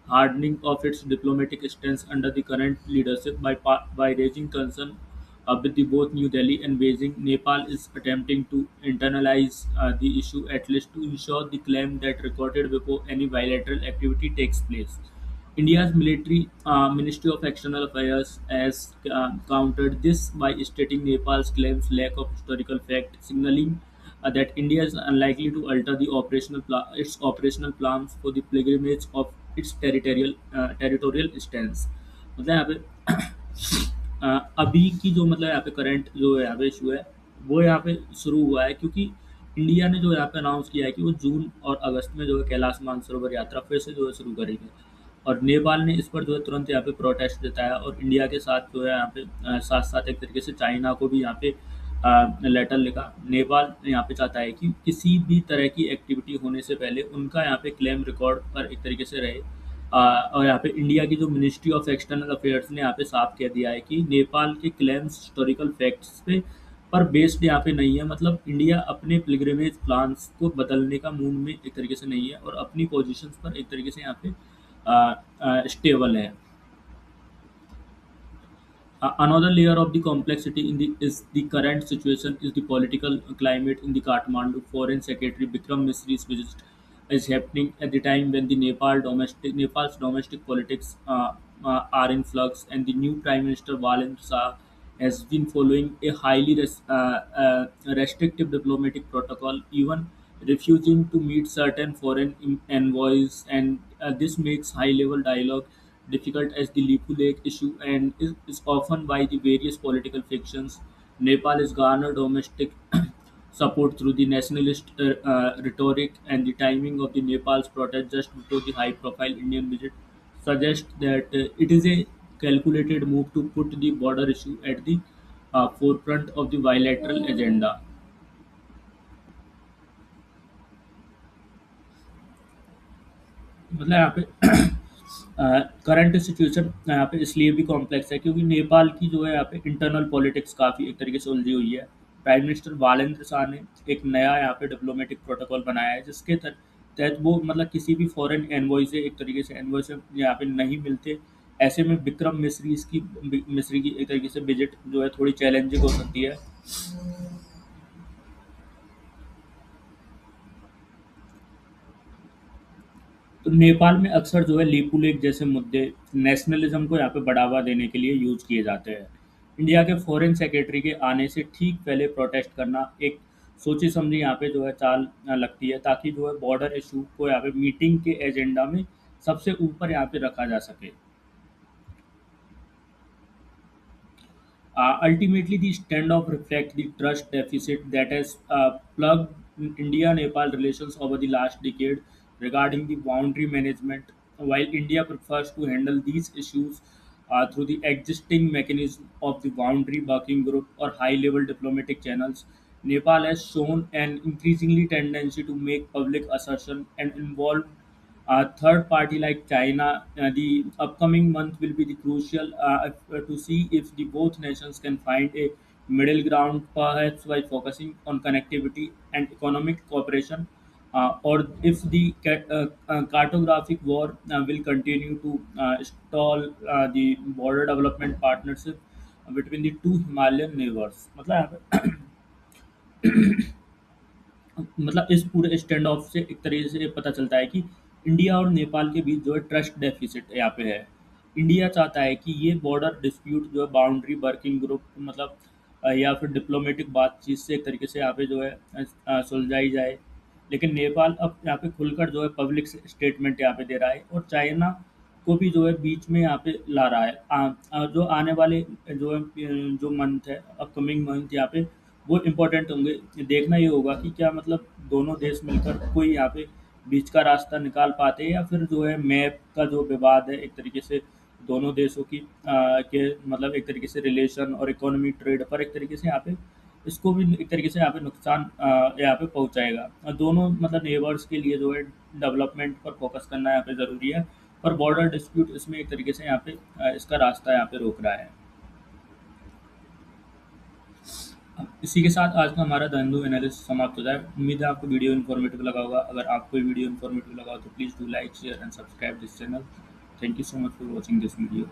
hardening of its diplomatic stance under the current leadership by raising concern with the both New Delhi and Beijing. Nepal is attempting to internalize the issue at least to ensure the claim that recorded before any bilateral activity takes place. India's military Ministry of External Affairs has countered this by stating Nepal's claims lack of historical fact, signaling that India is unlikely to alter the its operational plans for the pilgrimage of its territorial stance. मतलब यहाँ पे अभी की जो मतलब यहाँ पे current जो है यहाँ पे इशू है वो यहाँ पे शुरू हुआ है, क्योंकि इंडिया ने जो यहाँ पे अनाउंस किया है कि वो जून और अगस्त में जो है कैलाश मानसरोवर यात्रा फिर से जो है शुरू करेगी। और नेपाल ने इस पर जो है तुरंत यहाँ पे प्रोटेस्ट जताया, और इंडिया के साथ जो है यहाँ पे साथ साथ एक तरीके से चाइना को भी यहाँ पे लेटर लिखा। नेपाल यहाँ पे चाहता है कि किसी भी तरह की एक्टिविटी होने से पहले उनका यहाँ पे क्लेम रिकॉर्ड पर एक तरीके से रहे। और यहाँ पे इंडिया की जो मिनिस्ट्री ऑफ एक्सटर्नल अफेयर्स ने यहाँ पे साफ कह दिया है कि नेपाल के क्लेम्स हिस्टोरिकल फैक्ट्स पे पर बेस्ड यहाँ पे नहीं है। मतलब इंडिया अपने पिलग्रिमेज प्लान्स को बदलने का मूड में एक तरीके से नहीं है और अपनी पोजीशंस पर एक तरीके से यहाँ पे स्टेबल है। Another layer of the complexity is the current situation is the political climate in the Kathmandu. Foreign Secretary Bikram Misri's visit is happening at the time when the Nepal's domestic politics are in flux, and the new Prime Minister Walendra Shah has been following a highly restrictive diplomatic protocol, even refusing to meet certain foreign envoys, and this makes high-level dialogue difficult as the Lipu Lake issue and is often by the various political factions. Nepal has garnered domestic support through the nationalist rhetoric, and the timing of the Nepal's protest just before the high-profile Indian visit suggests that it is a calculated move to put the border issue at the forefront of the bilateral agenda. मतलब यहाँ पे current situation यहाँ पे इसलिए भी complex है क्योंकि नेपाल की जो है यहाँ पे इंटरनल पॉलिटिक्स काफ़ी एक तरीके से उलझी हुई है। प्राइम मिनिस्टर बालेंद्र शाह ने एक नया यहाँ पे डिप्लोमेटिक प्रोटोकॉल बनाया है, जिसके तहत वो मतलब किसी भी फॉरेन एनवॉय से एक तरीके से एनवॉय से यहाँ पे नहीं मिलते। ऐसे में विक्रम मिस्री की एक तरीके से विजिट जो है थोड़ी चैलेंजिंग हो सकती है। तो नेपाल में अक्सर जो है लीपू लेक जैसे मुद्दे नेशनलिज्म को यहाँ पे बढ़ावा देने के लिए यूज किए जाते हैं। इंडिया के फॉरेन सेक्रेटरी के आने से ठीक पहले प्रोटेस्ट करना एक सोची समझी यहाँ पे जो है चाल लगती है, ताकि जो है बॉर्डर इशू को यहाँ पे मीटिंग के एजेंडा में सबसे ऊपर यहाँ पे रखा जा सके। Ultimately, the standoff reflects the trust deficit that has plagued India-Nepal relations over the last decade regarding the boundary management. While India prefers to handle these issues through the existing mechanism of the boundary working group or high-level diplomatic channels, Nepal has shown an increasingly tendency to make public assertion and involve a third party like China. The upcoming month will be the crucial to see if the both nations can find a middle ground, perhaps by focusing on connectivity and economic cooperation, or if the cartographic war will continue to stall the border development partnership between the two Himalayan neighbors. मतलब इस पूरे stand of से एक तरीके से पता चलता है कि इंडिया और नेपाल के बीच जो है ट्रस्ट डेफिसिट यहाँ पे है। इंडिया चाहता है कि ये बॉर्डर डिस्प्यूट जो है बाउंड्री वर्किंग ग्रुप या फिर डिप्लोमेटिक बातचीत से एक तरीके से यहाँ पे जो है सुलझाई जाए। लेकिन नेपाल अब यहाँ पे खुलकर जो है पब्लिक स्टेटमेंट यहाँ पे दे रहा है और चाइना को भी जो है बीच में यहाँ पे ला रहा है। जो आने वाले जो है जो मंथ है, अपकमिंग मंथ यहाँ पे वो इम्पोर्टेंट होंगे। देखना ये होगा कि क्या मतलब दोनों देश मिलकर कोई यहाँ पे बीच का रास्ता निकाल पाते हैं, या फिर जो है मैप का जो विवाद है एक तरीके से दोनों देशों की के मतलब एक तरीके से रिलेशन और इकोनॉमी ट्रेड पर एक तरीके से यहाँ पे इसको भी एक तरीके से यहाँ पे नुकसान यहाँ पे पहुँचाएगा। दोनों मतलब नेबर्स के लिए जो है डेवलपमेंट पर फोकस करना यहाँ पे ज़रूरी है, पर बॉर्डर डिस्प्यूट इसमें एक तरीके से यहाँ पे इसका रास्ता यहाँ पे रोक रहा है। इसी के साथ आज का हमारा द हिंदू एनालिसिस समाप्त होता है। उम्मीद है आपको वीडियो इन्फॉर्मेटिव लगा होगा। अगर आपको ये वीडियो इन्फॉर्मेटिव लगा हो तो please do like share and subscribe this channel. Thank you so much for watching this video.